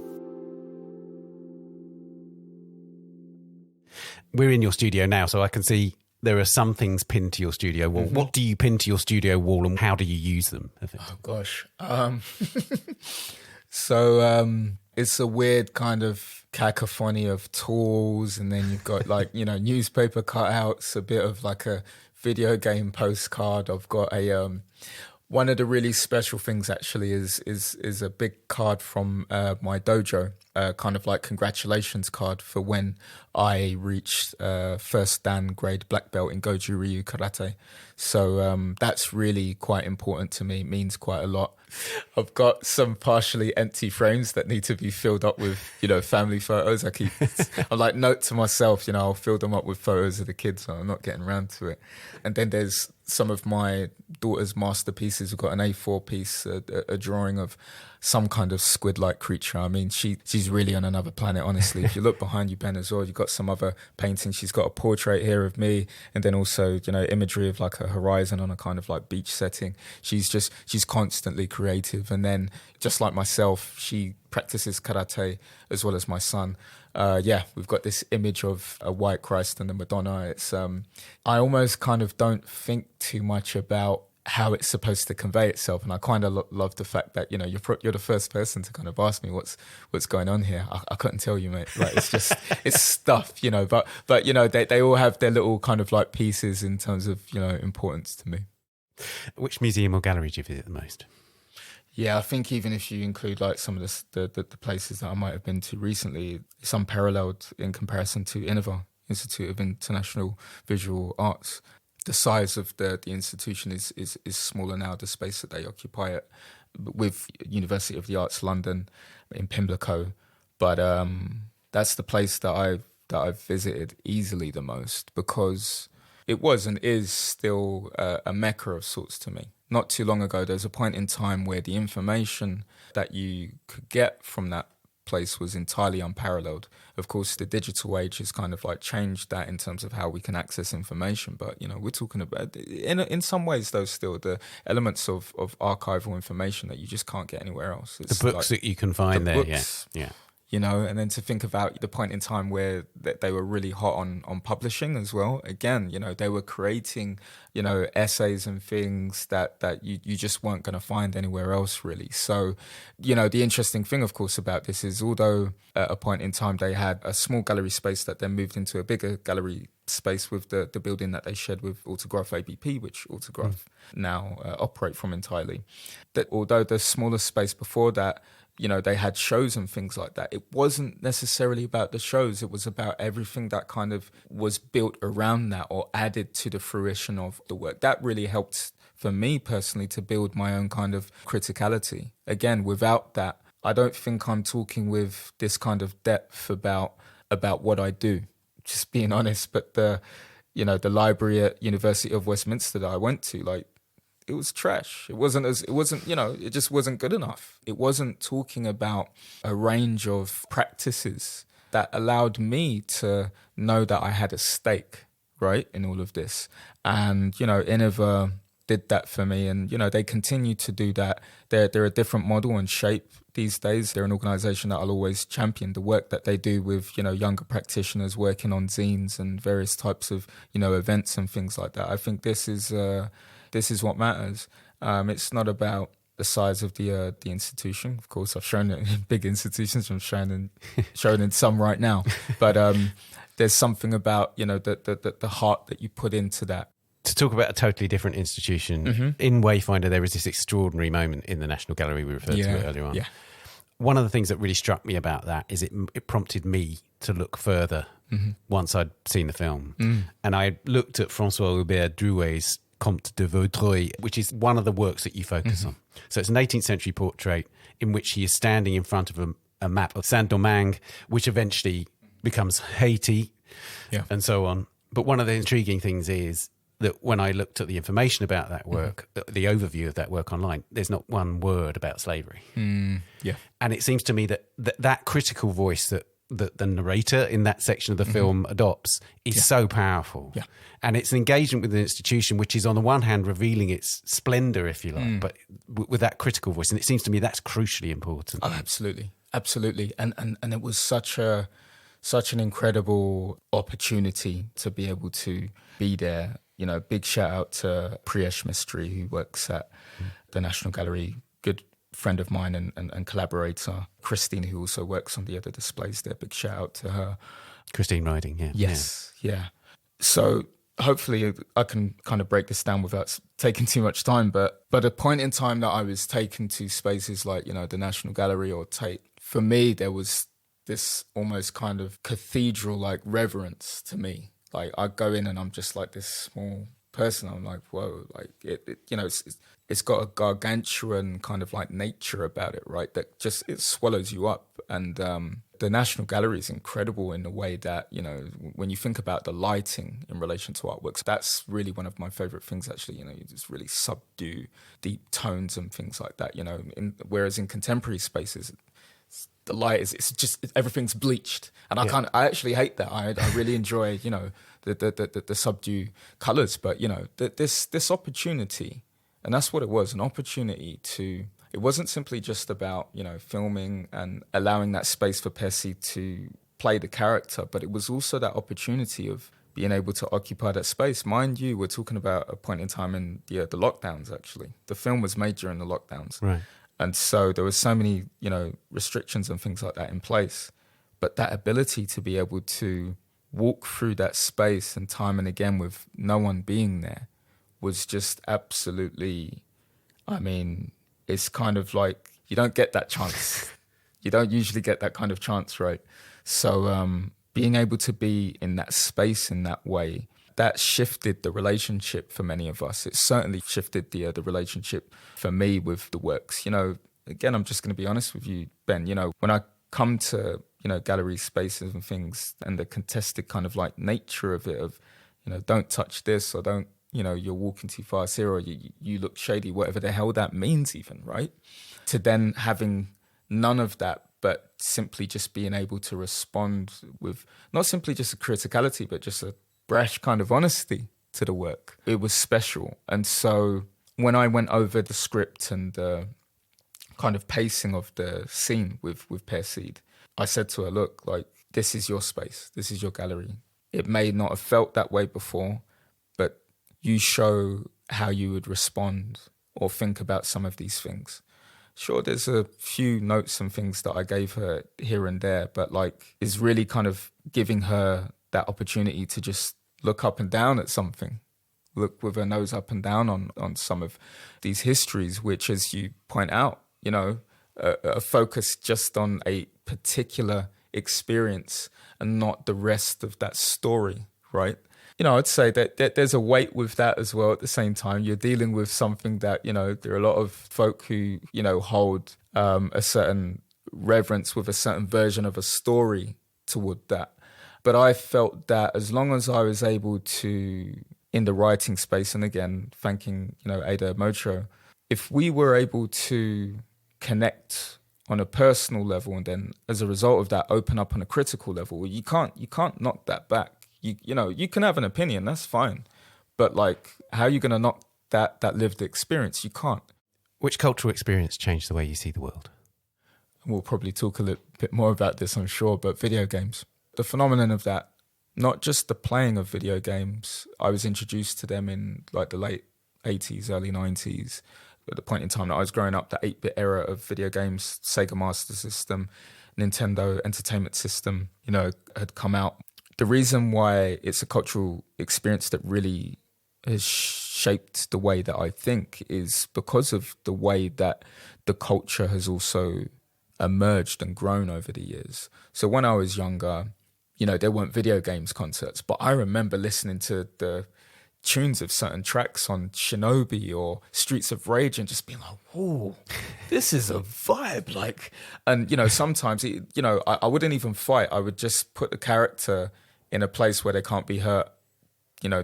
We're in your studio now, so I can see there are some things pinned to your studio wall. Mm-hmm. What do you pin to your studio wall, and how do you use them? Oh, gosh. So it's a weird kind of cacophony of tools, and then you've got like, you know, newspaper cutouts, a bit of like a video game postcard. I've got a... One of the really special things actually is a big card from my dojo, kind of like congratulations card for when I reached first Dan grade black belt in Goju Ryu karate. So that's really quite important to me. It means quite a lot. I've got some partially empty frames that need to be filled up with, family photos. I'm like, note to myself, I'll fill them up with photos of the kids, so I'm not getting around to it. And then there's some of my daughter's masterpieces. We've got an A4 piece, a drawing of some kind of squid-like creature. I mean, she's really on another planet, honestly. If you look behind you, Ben, as well, you've got some other paintings. She's got a portrait here of me, and then also, imagery of like a horizon on a kind of like beach setting. She's constantly creative. And then, just like myself, she practices karate as well as my son. We've got this image of a white Christ and the Madonna. It's I almost kind of don't think too much about how it's supposed to convey itself, and I kind of love the fact that you're the first person to kind of ask me what's going on here. I couldn't tell you, mate. Like, it's just it's stuff, but they all have their little kind of like pieces in terms of importance to me. Which museum or gallery do you visit the most? Yeah, I think even if you include like some of the places that I might have been to recently, it's unparalleled in comparison to INIVA, Institute of International Visual Arts. The size of the institution is smaller now, the space that they occupy it, with University of the Arts London in Pimlico. But that's the place that I've visited easily the most, because it was and is still a mecca of sorts to me. Not too long ago, there was a point in time where the information that you could get from that place was entirely unparalleled. Of course, the digital age has kind of like changed that in terms of how we can access information. But, we're talking about, in some ways, though, still the elements of archival information that you just can't get anywhere else. It's the books that you can find there, books, yeah. And then to think about the point in time where they were really hot on publishing as well. Again, they were creating, essays and things that you just weren't going to find anywhere else, really. So, the interesting thing, of course, about this is, although at a point in time they had a small gallery space that then moved into a bigger gallery space with the building that they shared with Autograph ABP, which Autograph now operate from entirely. That although the smaller space before that, they had shows and things like that, it wasn't necessarily about the shows. It was about everything that kind of was built around that or added to the fruition of the work. That really helped for me personally to build my own kind of criticality. Again, without that, I don't think I'm talking with this kind of depth about what I do, just being honest. But the library at University of Westminster that I went to, like, it was trash. It just wasn't good enough. It wasn't talking about a range of practices that allowed me to know that I had a stake, right, in all of this. And, INIVA did that for me, and, they continue to do that. They're a different model and shape these days. They're an organisation that I'll always champion the work that they do with, younger practitioners working on zines and various types of, events and things like that. I think this is what matters. It's not about the size of the institution. Of course, I've shown it in big institutions. I'm showing in some right now. But there's something about the heart that you put into that. To talk about a totally different institution, in Wayfinder there is this extraordinary moment in the National Gallery, we referred to it earlier on. Yeah. One of the things that really struck me about that is it prompted me to look further once I'd seen the film. And I looked at François Hubert Drouet's Comte de Vaudreuil, which is one of the works that you focus on. So it's an 18th century portrait in which he is standing in front of a map of Saint-Domingue, which eventually becomes Haiti, and so on. But one of the intriguing things is that when I looked at the information about that work, the overview of that work online, there's not one word about slavery. And it seems to me that critical voice that the narrator in that section of the film adopts is so powerful. And it's an engagement with an institution which is on the one hand revealing its splendour, if you like, but with that critical voice. And it seems to me that's crucially important. Oh, absolutely. And it was such an incredible opportunity to be able to be there. Big shout out to Priyesh Mistry, who works at the National Gallery, good friend of mine and collaborator. Christine, who also works on the other displays there, big shout out to her. Christine Riding, Yeah. So hopefully I can kind of break this down without taking too much time, but a point in time that I was taken to spaces like, the National Gallery or Tate, for me, there was this almost kind of cathedral like reverence to me. Like I go in and I'm just like this small person. I'm like, whoa, like it's got a gargantuan kind of like nature about it, right? That just, it swallows you up. And the National Gallery is incredible in the way that, when you think about the lighting in relation to artworks, that's really one of my favorite things, actually. You just really subdue deep tones and things like that, whereas in contemporary spaces, the light it's just, everything's bleached, and I actually hate that. I really enjoy the subdue colors, but this opportunity, and that's what it was, an opportunity to. It wasn't simply just about filming and allowing that space for Percy to play the character, but it was also that opportunity of being able to occupy that space. Mind you, we're talking about a point in time in the lockdowns. Actually, the film was made during the lockdowns, right? And so there was so many, restrictions and things like that in place. But that ability to be able to walk through that space and time and again with no one being there was just absolutely, it's kind of like, you don't get that chance. You don't usually get that kind of chance, right? So being able to be in that space in that way, that shifted the relationship for many of us. It certainly shifted the relationship for me with the works. Again, I'm just going to be honest with you, Ben. When I come to gallery spaces and things, and the contested kind of like nature of it, of don't touch this, or don't, you're walking too fast here, or you look shady, whatever the hell that means, even, right? To then having none of that, but simply just being able to respond with not simply just a criticality, but just a brash kind of honesty to the work. It was special. And so when I went over the script and the kind of pacing of the scene with Perseid, I said to her, look, like, this is your space. This is your gallery. It may not have felt that way before, but you show how you would respond or think about some of these things. Sure, there's a few notes and things that I gave her here and there, but like, is really kind of giving her that opportunity to just look up and down at something, look with her nose up and down on some of these histories, which, as you point out, a focus just on a particular experience and not the rest of that story, right? I'd say that there's a weight with that as well. At the same time, you're dealing with something that, there are a lot of folk who, hold a certain reverence with a certain version of a story toward that. But I felt that as long as I was able to, in the writing space, and again, thanking, Ada Mocho, if we were able to connect on a personal level, and then as a result of that, open up on a critical level, you can't knock that back. You can have an opinion, that's fine. But like, how are you going to knock that lived experience? You can't. Which cultural experience changed the way you see the world? We'll probably talk a little bit more about this, I'm sure, but video games. The phenomenon of that, not just the playing of video games. I was introduced to them in like the late 80s, early 90s. At the point in time that I was growing up, the 8-bit era of video games, Sega Master System, Nintendo Entertainment System, had come out. The reason why it's a cultural experience that really has shaped the way that I think is because of the way that the culture has also emerged and grown over the years. So when I was younger, there weren't video games concerts, but I remember listening to the tunes of certain tracks on Shinobi or Streets of Rage and just being like, whoa, this is a vibe. Like, and, sometimes, I wouldn't even fight. I would just put the character in a place where they can't be hurt,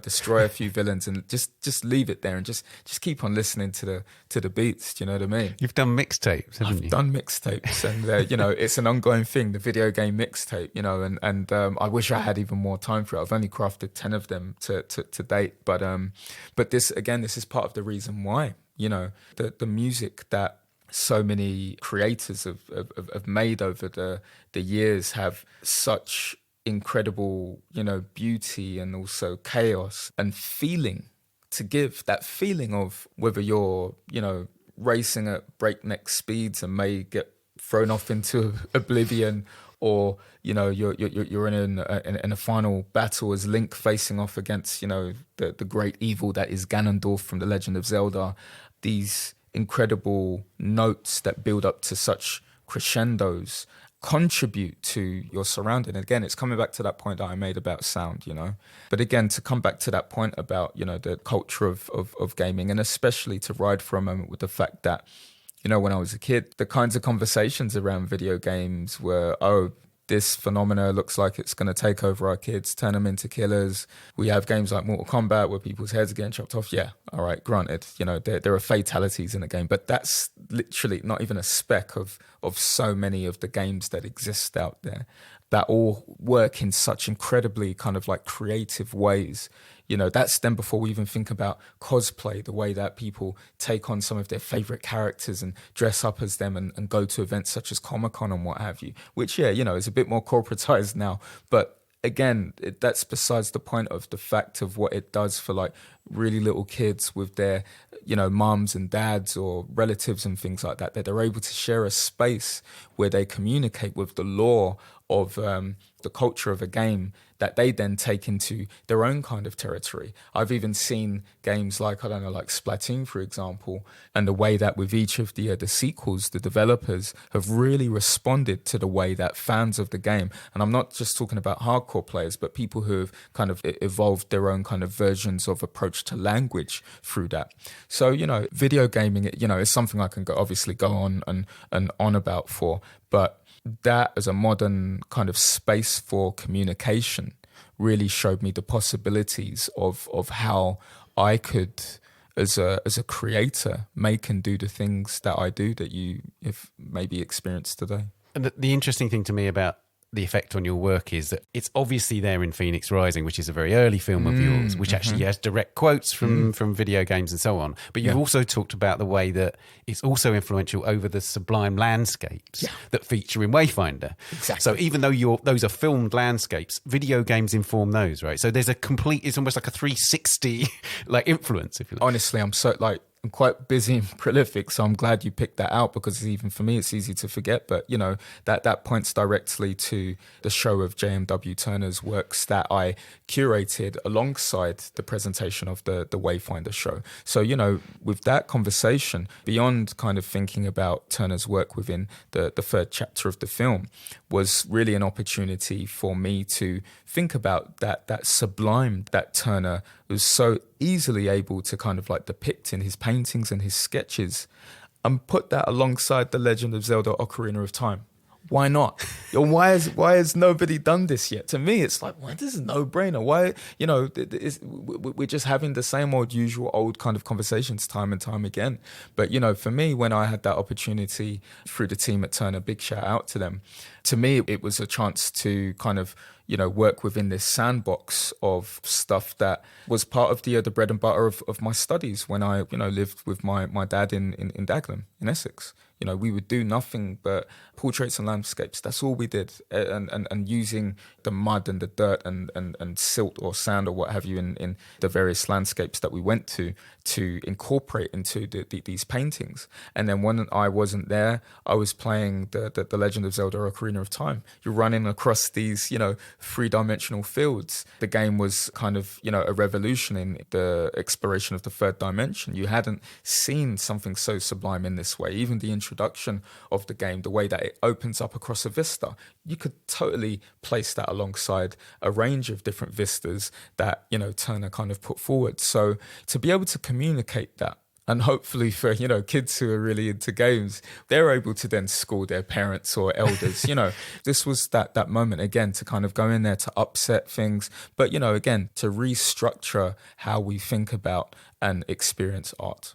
destroy a few villains and just leave it there and just keep on listening to the beats. Do you know what I mean? You've done mixtapes, haven't you? I've done mixtapes, and it's an ongoing thing, the video game mixtape, and I wish I had even more time for it. I've only crafted 10 of them to date, but this is part of the reason why, the music that so many creators have made over the years have such incredible, beauty and also chaos and feeling to give. That feeling of whether you're, racing at breakneck speeds and may get thrown off into oblivion, or you're in a final battle as Link facing off against the great evil that is Ganondorf from The Legend of Zelda. These incredible notes that build up to such crescendos contribute to your surrounding. Again, it's coming back to that point that I made about sound, But again, to come back to that point about, the culture of gaming, and especially to ride for a moment with the fact that, when I was a kid, the kinds of conversations around video games were, this phenomena looks like it's going to take over our kids, turn them into killers. We have games like Mortal Kombat where people's heads are getting chopped off. Yeah, all right, granted, there are fatalities in the game, but that's literally not even a speck of so many of the games that exist out there that all work in such incredibly kind of like creative ways. That's then before we even think about cosplay, the way that people take on some of their favorite characters and dress up as them and go to events such as Comic-Con and what have you, which, is a bit more corporatized now. But again, that's besides the point of the fact of what it does for like really little kids with their, mums and dads or relatives and things like that they're able to share a space where they communicate with the lore of the culture of a game that they then take into their own kind of territory. I've even seen games like, like Splatoon, for example, and the way that with each of the sequels, the developers have really responded to the way that fans of the game, and I'm not just talking about hardcore players, but people who have kind of evolved their own kind of versions of approach to language through that. So, video gaming, is something I can obviously go on and on about for, but that as a modern kind of space for communication really showed me the possibilities of how I could, as a creator, make and do the things that I do that you have maybe experienced today. And the interesting thing to me about the effect on your work is that it's obviously there in Phoenix Rising, which is a very early film of yours, which actually has direct quotes from video games and so on. But you've also talked about the way that it's also influential over the sublime landscapes that feature in Wayfinder. Exactly. So even though those are filmed landscapes, video games inform those, right? So there's it's almost like a 360 like influence, if you like. Honestly, I'm quite busy and prolific, so I'm glad you picked that out, because even for me it's easy to forget. But that points directly to the show of JMW Turner's works that I curated alongside the presentation of the Wayfinder show. So with that conversation, beyond kind of thinking about Turner's work within the third chapter of the film, was really an opportunity for me to think about that sublime that Turner was so easily able to kind of like depict in his paintings and his sketches, and put that alongside The Legend of Zelda: Ocarina of Time. Why not? Why has nobody done this yet? To me, it's like, this is a no-brainer. Why, we're just having the same usual old kind of conversations time and time again. But, for me, when I had that opportunity through the team at Turner, big shout out to them. To me, it was a chance to kind of, work within this sandbox of stuff that was part of the bread and butter of my studies when I, lived with my dad in Dagenham, in Essex. We would do nothing but portraits and landscapes. That's all we did. And using the mud and the dirt and silt or sand or what have you in the various landscapes that we went to incorporate into these paintings. And then when I wasn't there, I was playing the Legend of Zelda: Ocarina of Time. You're running across these, three-dimensional fields. The game was kind of, a revolution in the exploration of the third dimension. You hadn't seen something so sublime in this way. Even the introduction of the game, the way that it opens up across a vista, you could totally place that alongside a range of different vistas that, Turner kind of put forward. So to be able to communicate that, and hopefully for, kids who are really into games, they're able to then school their parents or elders. This was that moment, again, to kind of go in there to upset things. But, again, to restructure how we think about and experience art.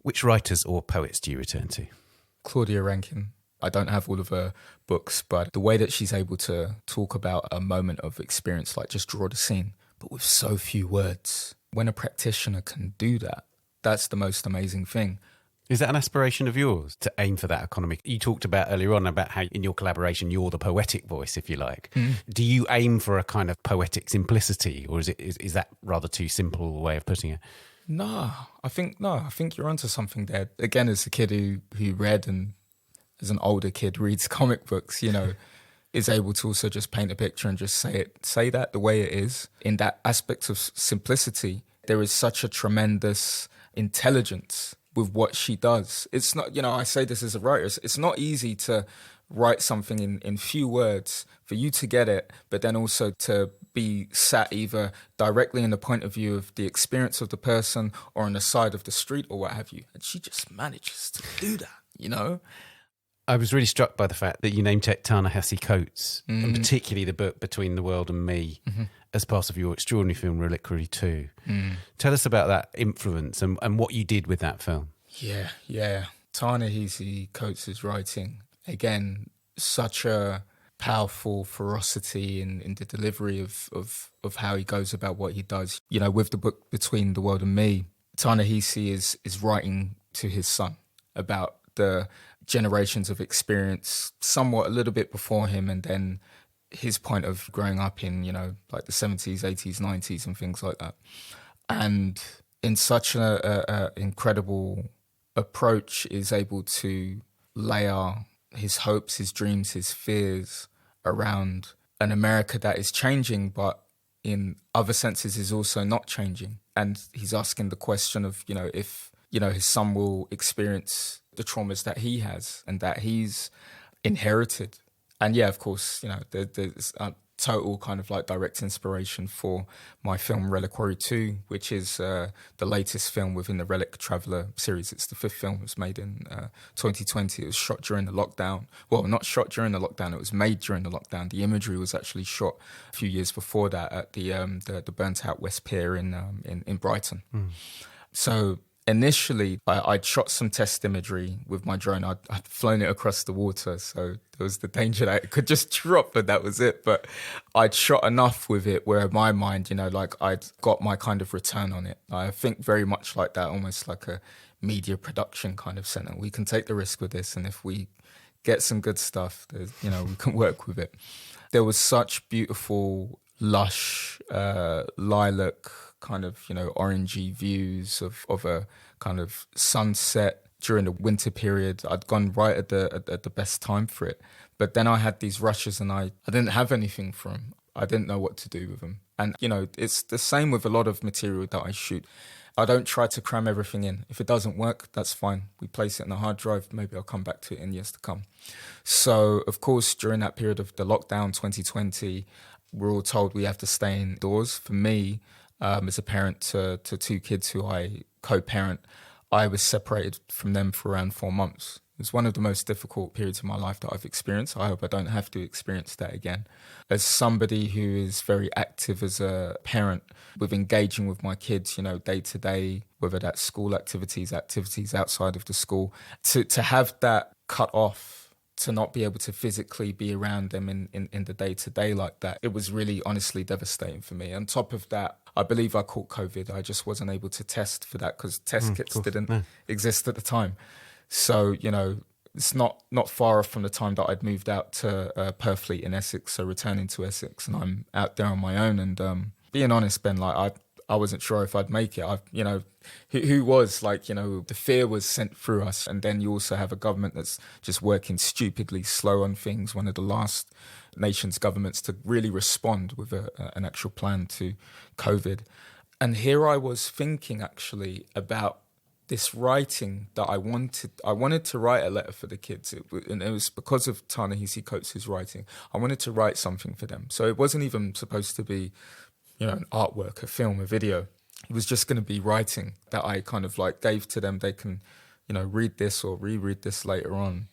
Which writers or poets do you return to? Claudia Rankine. I don't have all of her books, but the way that she's able to talk about a moment of experience, like just draw the scene, but with so few words. When a practitioner can do that, that's the most amazing thing. Is that an aspiration of yours, to aim for that economy? You talked about earlier on about how in your collaboration you're the poetic voice, if you like. Do you aim for a kind of poetic simplicity, or is that rather too simple a way of putting it? No, I think you're onto something there. Again, as a kid who read, and as an older kid reads comic books, it is able to also just paint a picture and just say that the way it is. In that aspect of simplicity, there is such a tremendous intelligence with what she does. It's not, I say this as a writer, it's not easy to write something in few words for you to get it, but then also to be sat either directly in the point of view of the experience of the person or on the side of the street or what have you. And she just manages to do that, I was really struck by the fact that you name-checked Ta-Nehisi Coates, and particularly the book Between the World and Me, as part of your extraordinary film Reliquary 2. Tell us about that influence and what you did with that film. Yeah. Ta-Nehisi Coates' writing, again, such a powerful ferocity in the delivery of how he goes about what he does. With the book Between the World and Me, Ta-Nehisi is writing to his son about the generations of experience, somewhat a little bit before him, and then his point of growing up in, like the 70s, 80s, 90s and things like that. And in such a incredible approach is able to layer his hopes, his dreams, his fears around an America that is changing, but in other senses is also not changing. And he's asking the question of, if, his son will experience the traumas that he has and that he's inherited. And yeah, of course, there's a total kind of like direct inspiration for my film Reliquary 2, which is the latest film within the Relic Traveller series. It's the fifth film. It was made in 2020. It was shot during the lockdown. Well, not shot during the lockdown. It was made during the lockdown. The imagery was actually shot a few years before that at the burnt out West Pier in Brighton. So initially, I'd shot some test imagery with my drone. I'd flown it across the water, so there was the danger that it could just drop and that was it. But I'd shot enough with it where in my mind, I'd got my kind of return on it. I think very much like that, almost like a media production kind of center. We can take the risk with this, and if we get some good stuff, we can work with it. There was such beautiful, lush, lilac, kind of, orangey views of a kind of sunset during the winter period. I'd gone right at the best time for it. But then I had these rushes and I didn't have anything for them. I didn't know what to do with them. And, it's the same with a lot of material that I shoot. I don't try to cram everything in. If it doesn't work, that's fine. We place it in a hard drive. Maybe I'll come back to it in years to come. So, of course, during that period of the lockdown 2020, we're all told we have to stay indoors. For me, as a parent to two kids who I co-parent, I was separated from them for around 4 months. It was one of the most difficult periods of my life that I've experienced. I hope I don't have to experience that again. As somebody who is very active as a parent with engaging with my kids, day to day, whether that's school activities outside of the school, to have that cut off, to not be able to physically be around them in the day-to-day like that, it was really honestly devastating for me. On top of that, I believe I caught COVID. I just wasn't able to test for that because test kits didn't exist at the time. So, it's not far off from the time that I'd moved out to Purfleet in Essex, so returning to Essex, and I'm out there on my own. And being honest, Ben, I wasn't sure if I'd make it. Who was the fear was sent through us. And then you also have a government that's just working stupidly slow on things. One of the last nation's governments to really respond with an actual plan to COVID. And here I was thinking actually about this writing that I wanted to write a letter for the kids. And it was because of Ta-Nehisi Coates' writing. I wanted to write something for them. So it wasn't even supposed to be an artwork, a film, a video. It was just going to be writing that I kind of gave to them. They can, read this or reread this later on.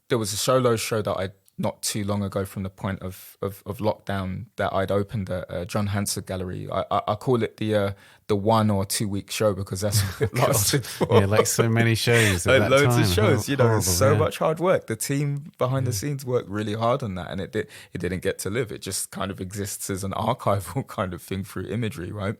There was a solo show that I not too long ago from the point of lockdown that I'd opened a John Hanser gallery. I call it the 1 or 2 week show because that's what it lasted for. Yeah, like so many shows at that loads time. of shows. Horrible, so much hard work. The team behind the scenes worked really hard on that, and it didn't get to live. It just kind of exists as an archival kind of thing through imagery, right?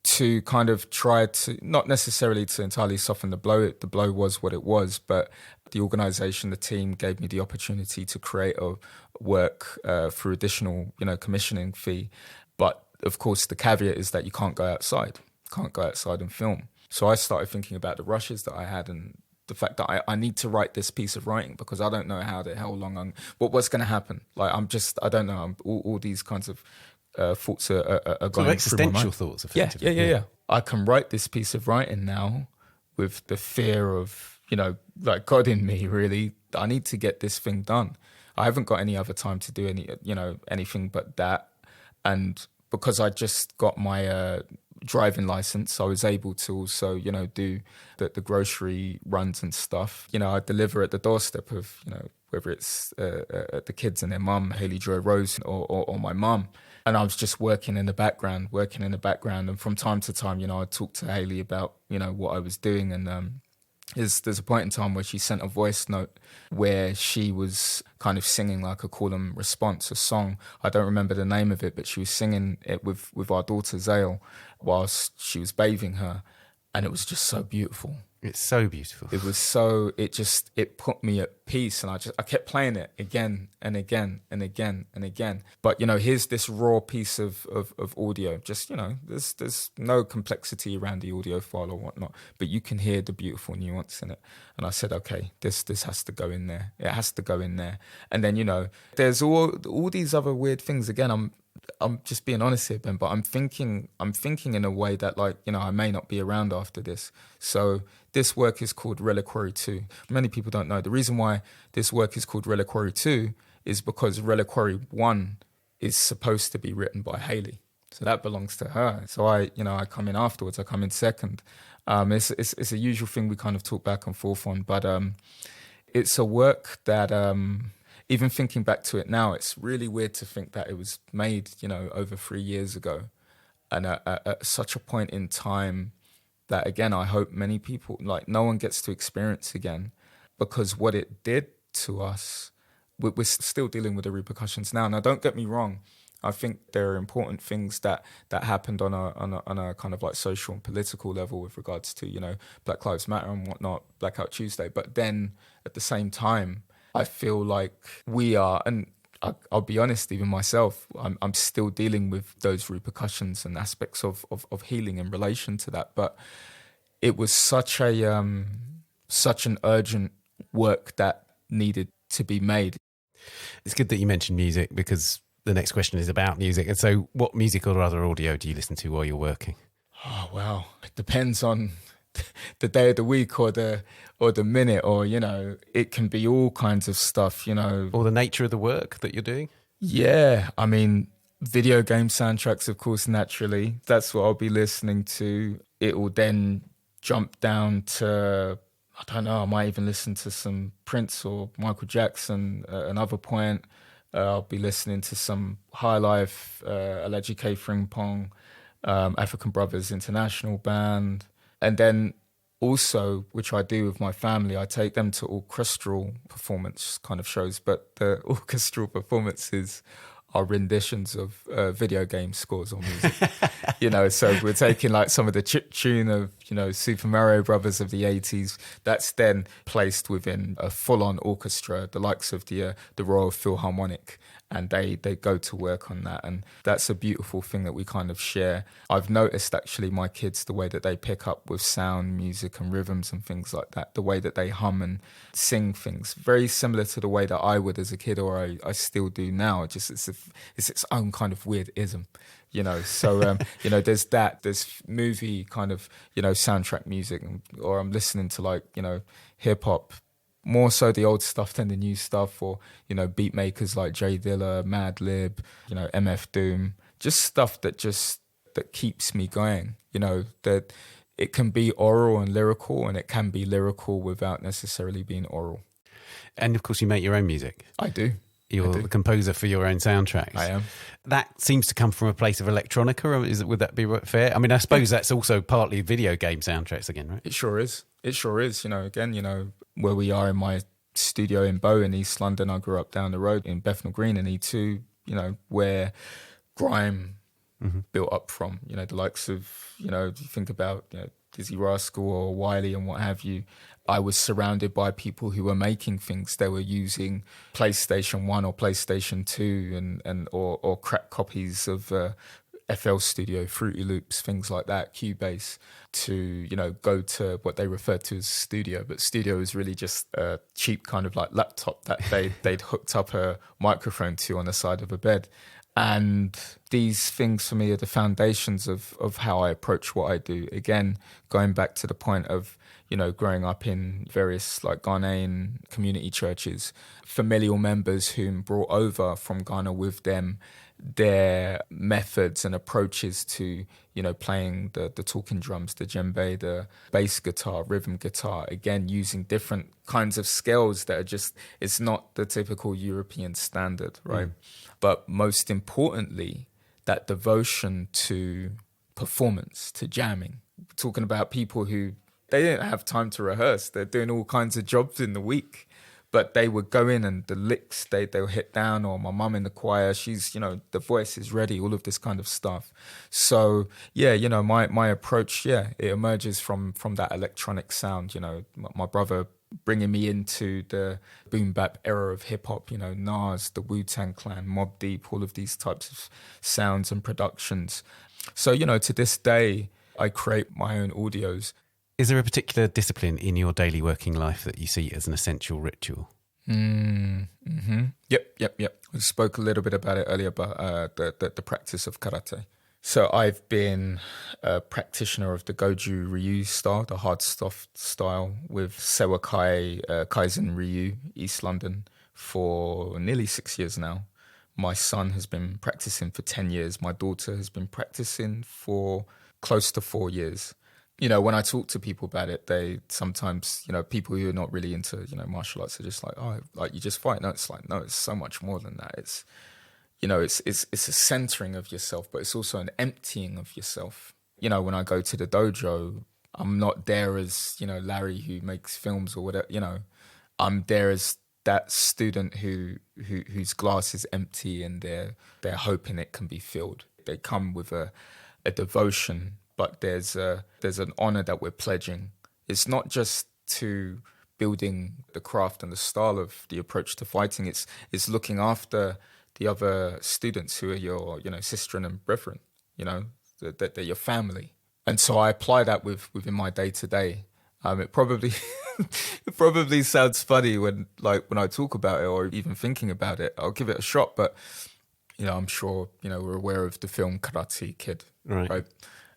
To kind of try to, not necessarily to entirely soften the blow. The blow was what it was, but the organisation, the team gave me the opportunity to create a work through additional, commissioning fee. But of course, the caveat is that you can't go outside and film. So I started thinking about the rushes that I had and the fact that I need to write this piece of writing because I don't know how long what's going to happen. Like I don't know. All these kinds of thoughts are going through my existential mind. thoughts, effectively. Yeah. I can write this piece of writing now with the fear of, like God in me, really. I need to get this thing done. I haven't got any other time to do anything but that. And because I just got my driving license, I was able to also, do the grocery runs and stuff. I deliver at the doorstep of, whether it's the kids and their mum, Haley Joy Rose, or my mum. And I was just working in the background. And from time to time, I'd talk to Haley about, what I was doing. And there's a point in time where she sent a voice note where she was kind of singing like a call and response, a song. I don't remember the name of it, but she was singing it with our daughter Zale whilst she was bathing her. And it was just so beautiful. It's so beautiful. It put me at peace, and I kept playing it again and again and again and again. But here's this raw piece of audio. Just there's no complexity around the audio file or whatnot, but you can hear the beautiful nuance in it. And I said, okay, this has to go in there. It has to go in there. And then there's all these other weird things. Again, I'm just being honest here, Ben, but I'm thinking in a way that I may not be around after this. So this work is called Reliquary 2. Many people don't know. The reason why this work is called Reliquary 2 is because Reliquary 1 is supposed to be written by Haley. So that belongs to her. So I come in afterwards. I come in second. It's a usual thing we kind of talk back and forth on, but it's a work that even thinking back to it now, it's really weird to think that it was made, over 3 years ago, and at such a point in time that, again, I hope many people, no one gets to experience again, because what it did to us, we're still dealing with the repercussions now. Now, don't get me wrong. I think there are important things that happened on a kind of like social and political level with regards to, Black Lives Matter and whatnot, Blackout Tuesday. But then at the same time, I feel like we are, and I'll be honest, even myself, I'm still dealing with those repercussions and aspects of healing in relation to that. But it was such an urgent work that needed to be made. It's good that you mentioned music, because the next question is about music. And so what music or other audio do you listen to while you're working? Oh, well, it depends on the day of the week or the minute, or it can be all kinds of stuff, or the nature of the work that you're doing. Yeah, I mean, video game soundtracks, of course, naturally. That's what I'll be listening to. It will then jump down to, I don't know, I might even listen to some Prince or Michael Jackson at another point. I'll be listening to some High Life, Larry Achiampong, African Brothers International Band. And then also, which I do with my family, I take them to orchestral performance kind of shows, but the orchestral performances are renditions of video game scores or music. So we're taking like some of the chip tune of, Super Mario Brothers of the 80s. That's then placed within a full-on orchestra, the likes of the Royal Philharmonic. And they go to work on that. And that's a beautiful thing that we kind of share. I've noticed actually my kids, the way that they pick up with sound, music and rhythms and things like that, the way that they hum and sing things, very similar to the way that I would as a kid, or I still do now. Just it's its own kind of weird ism, So, there's that. There's movie kind of, soundtrack music, or I'm listening to hip hop. More so the old stuff than the new stuff, or, beat makers like Jay Dilla, Madlib, MF Doom, just stuff that keeps me going, that it can be oral and lyrical, and it can be lyrical without necessarily being oral. And of course you make your own music. I do. You're the composer for your own soundtracks. I am. That seems to come from a place of electronica, or would that be fair? I mean, I suppose that's also partly video game soundtracks again, right? It sure is. Again, where we are in my studio in Bow in East London, I grew up down the road in Bethnal Green in E2, where grime built up from, the likes of, if you think about Dizzy Rascal or Wiley and what have you. I was surrounded by people who were making things. They were using PlayStation 1 or PlayStation 2 or crack copies of FL Studio, Fruity Loops, things like that, Cubase, to, you know, go to what they refer to as studio. But studio is really just a cheap kind of like laptop that they'd hooked up a microphone to on the side of a bed. And these things for me are the foundations of how I approach what I do. Again, going back to the point of, you know, growing up in various like Ghanaian community churches, familial members whom brought over from Ghana with them their methods and approaches to, you know, playing the talking drums, the djembe, the bass guitar, rhythm guitar, again, using different kinds of scales that are just, it's not the typical European standard, right? But most importantly, that devotion to performance, to jamming. We're talking about people who, they didn't have time to rehearse. They're doing all kinds of jobs in the week. But they would go in and the licks, they'll hit down, or my mum in the choir, she's, you know, the voice is ready, all of this kind of stuff. So, yeah, you know, my approach, yeah, it emerges from that electronic sound, you know, my brother bringing me into the boom bap era of hip hop, you know, Nas, the Wu-Tang Clan, Mobb Deep, all of these types of sounds and productions. So, you know, to this day, I create my own audios. Is there a particular discipline in your daily working life that you see as an essential ritual? Yep. We spoke a little bit about it earlier, about the practice of karate. So I've been a practitioner of the Goju Ryu style, the hard soft style, with Sewakai Kaizen Ryu, East London, for nearly 6 years now. My son has been practicing for 10 years. My daughter has been practicing for close to 4 years. You know, when I talk to people about it, they sometimes, you know, people who are not really into, you know, martial arts are just like, oh, like you just fight. No, it's like, no, it's so much more than that. It's, you know, it's a centering of yourself, but it's also an emptying of yourself. You know, when I go to the dojo, I'm not there as, you know, Larry who makes films or whatever, you know, I'm there as that student whose glass is empty and they're hoping it can be filled. They come with a devotion, but there's an honor that we're pledging. It's not just to building the craft and the style of the approach to fighting. It's looking after the other students who are your, you know, sistren and brethren, you know, that they're your family. And so I apply that within my day to day. It probably sounds funny when I talk about it or even thinking about it. I'll give it a shot, but you know, I'm sure, you know, we're aware of the film Karate Kid, right?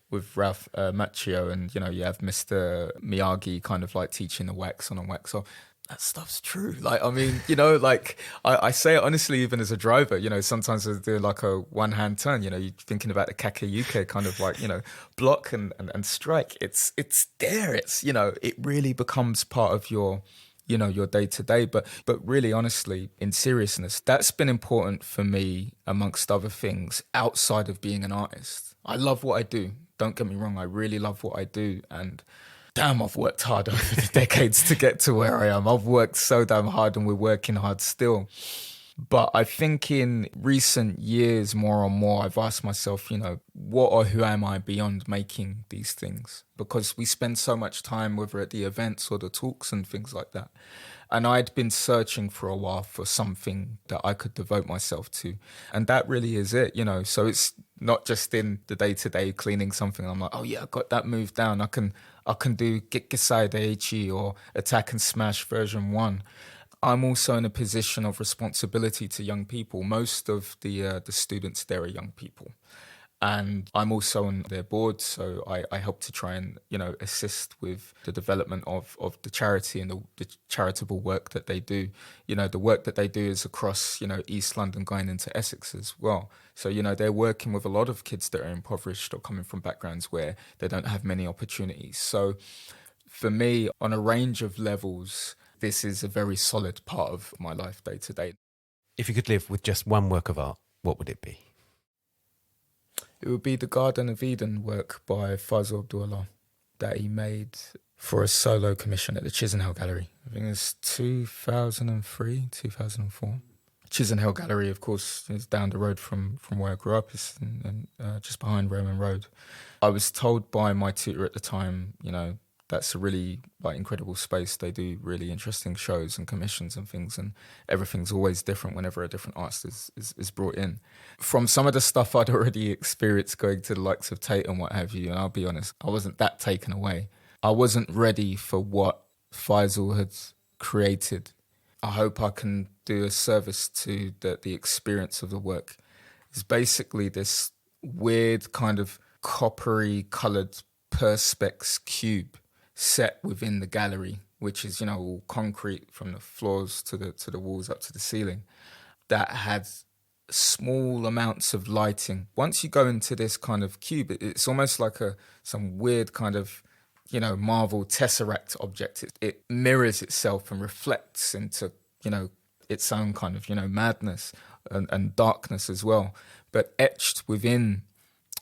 With Ralph Macchio, and you know, you have Mr. Miyagi kind of like teaching the wax on and wax off. That stuff's true. Like, I mean, you know, like I say it honestly, even as a driver, you know, sometimes I do like a one-hand turn, you know, you're thinking about the kakeyuke kind of like, you know, block and strike. It's there. It's, you know, it really becomes part of your, you know, your day to day. But really, honestly, in seriousness, that's been important for me amongst other things outside of being an artist. I love what I do. Don't get me wrong. I really love what I do. And damn, I've worked hard over the decades to get to where I am. I've worked so damn hard and we're working hard still. But I think in recent years, more and more, I've asked myself, you know, what or who am I beyond making these things? Because we spend so much time, whether at the events or the talks and things like that. And I'd been searching for a while for something that I could devote myself to. And that really is it, you know. So it's not just in the day-to-day cleaning something. I'm like, oh yeah, I got that move down. I can do Gikisai Daiichi or Attack and Smash version 1. I'm also in a position of responsibility to young people. Most of the students there are young people. And I'm also on their board, so I help to try and, you know, assist with the development of the charity and the charitable work that they do. You know, the work that they do is across, you know, East London going into Essex as well. So, you know, they're working with a lot of kids that are impoverished or coming from backgrounds where they don't have many opportunities. So for me, on a range of levels, this is a very solid part of my life day to day. If you could live with just one work of art, what would it be? It would be the Garden of Eden work by Fazl Abdullah that he made for a solo commission at the Chisenhall Gallery. I think it's 2003, 2004. Chisenhall Gallery, of course, is down the road from where I grew up. It's just behind Roman Road. I was told by my tutor at the time, you know, that's a really like incredible space. They do really interesting shows and commissions and things, and everything's always different whenever a different artist is brought in. From some of the stuff I'd already experienced going to the likes of Tate and what have you, and I'll be honest, I wasn't that taken away. I wasn't ready for what Faisal had created. I hope I can do a service to the experience of the work. It's basically this weird kind of coppery coloured perspex cube set within the gallery, which is, you know, all concrete from the floors to the walls up to the ceiling, that had small amounts of lighting. Once you go into this kind of cube, it's almost like some weird kind of, you know, Marvel Tesseract object. It mirrors itself and reflects into, you know, its own kind of, you know, madness and darkness as well. But etched within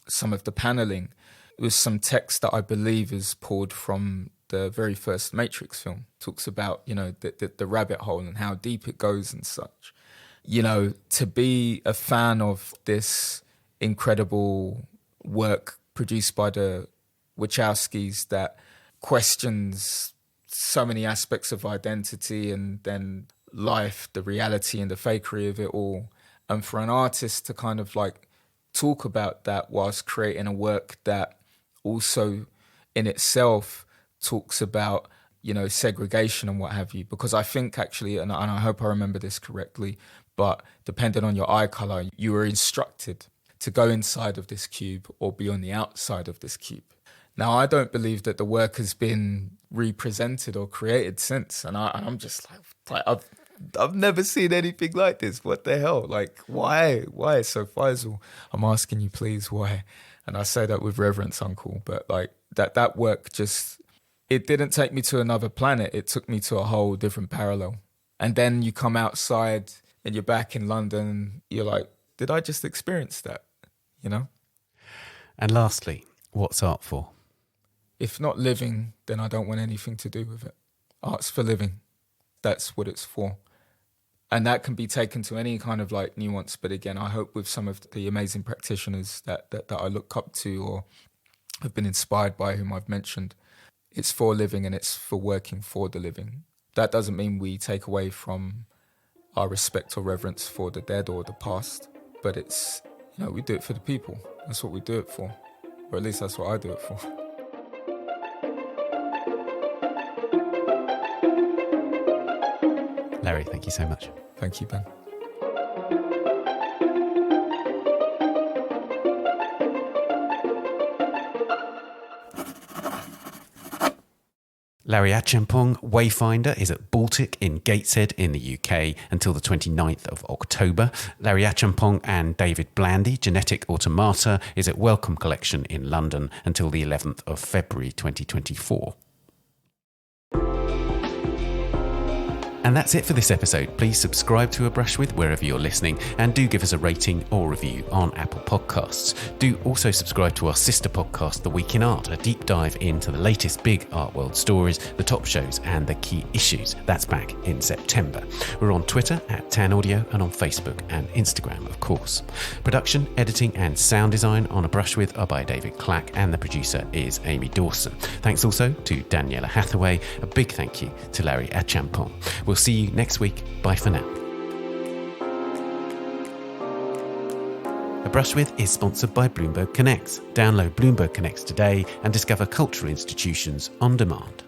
some of the paneling was some text that I believe is pulled from the very first Matrix film. It talks about, you know, the rabbit hole and how deep it goes and such. You know, to be a fan of this incredible work produced by the Wachowskis that questions so many aspects of identity and then life, the reality and the fakery of it all. And for an artist to kind of like talk about that whilst creating a work that also in itself talks about, you know, segregation and what have you. Because I think actually, and I hope I remember this correctly, but depending on your eye colour, you were instructed to go inside of this cube or be on the outside of this cube. Now, I don't believe that the work has been represented or created since. And I'm just like I've never seen anything like this. What the hell? Like, why? So Faisal, I'm asking you, please, why? And I say that with reverence, uncle. But like that work just, it didn't take me to another planet. It took me to a whole different parallel. And then you come outside and you're back in London. You're like, did I just experience that? You know? And lastly, what's art for? If not living, then I don't want anything to do with it. Art's for living. That's what it's for. And that can be taken to any kind of like nuance. But again, I hope with some of the amazing practitioners that I look up to or have been inspired by, whom I've mentioned, it's for living and it's for working for the living. That doesn't mean we take away from our respect or reverence for the dead or the past, but it's, you know, we do it for the people. That's what we do it for. Or at least that's what I do it for. Larry, thank you so much. Thank you, Ben. Larry Achiampong, Wayfinder, is at Baltic in Gateshead in the UK until the 29th of October. Larry Achiampong and David Blandy, Genetic Automata, is at Welcome Collection in London until the 11th of February 2024. And that's it for this episode. Please subscribe to A Brush With wherever you're listening, and do give us a rating or review on Apple Podcasts. Do also subscribe to our sister podcast, The Week in Art, a deep dive into the latest big art world stories, the top shows and the key issues. That's back in September. We're on Twitter at Tan Audio and on Facebook and Instagram, of course. Production, editing and sound design on A Brush With are by David Clack, and the producer is Amy Dawson. Thanks also to Daniela Hathaway. A big thank you to Larry Achiampong. We'll see you next week. Bye for now. A Brush With is sponsored by Bloomberg Connects. Download Bloomberg Connects today and discover cultural institutions on demand.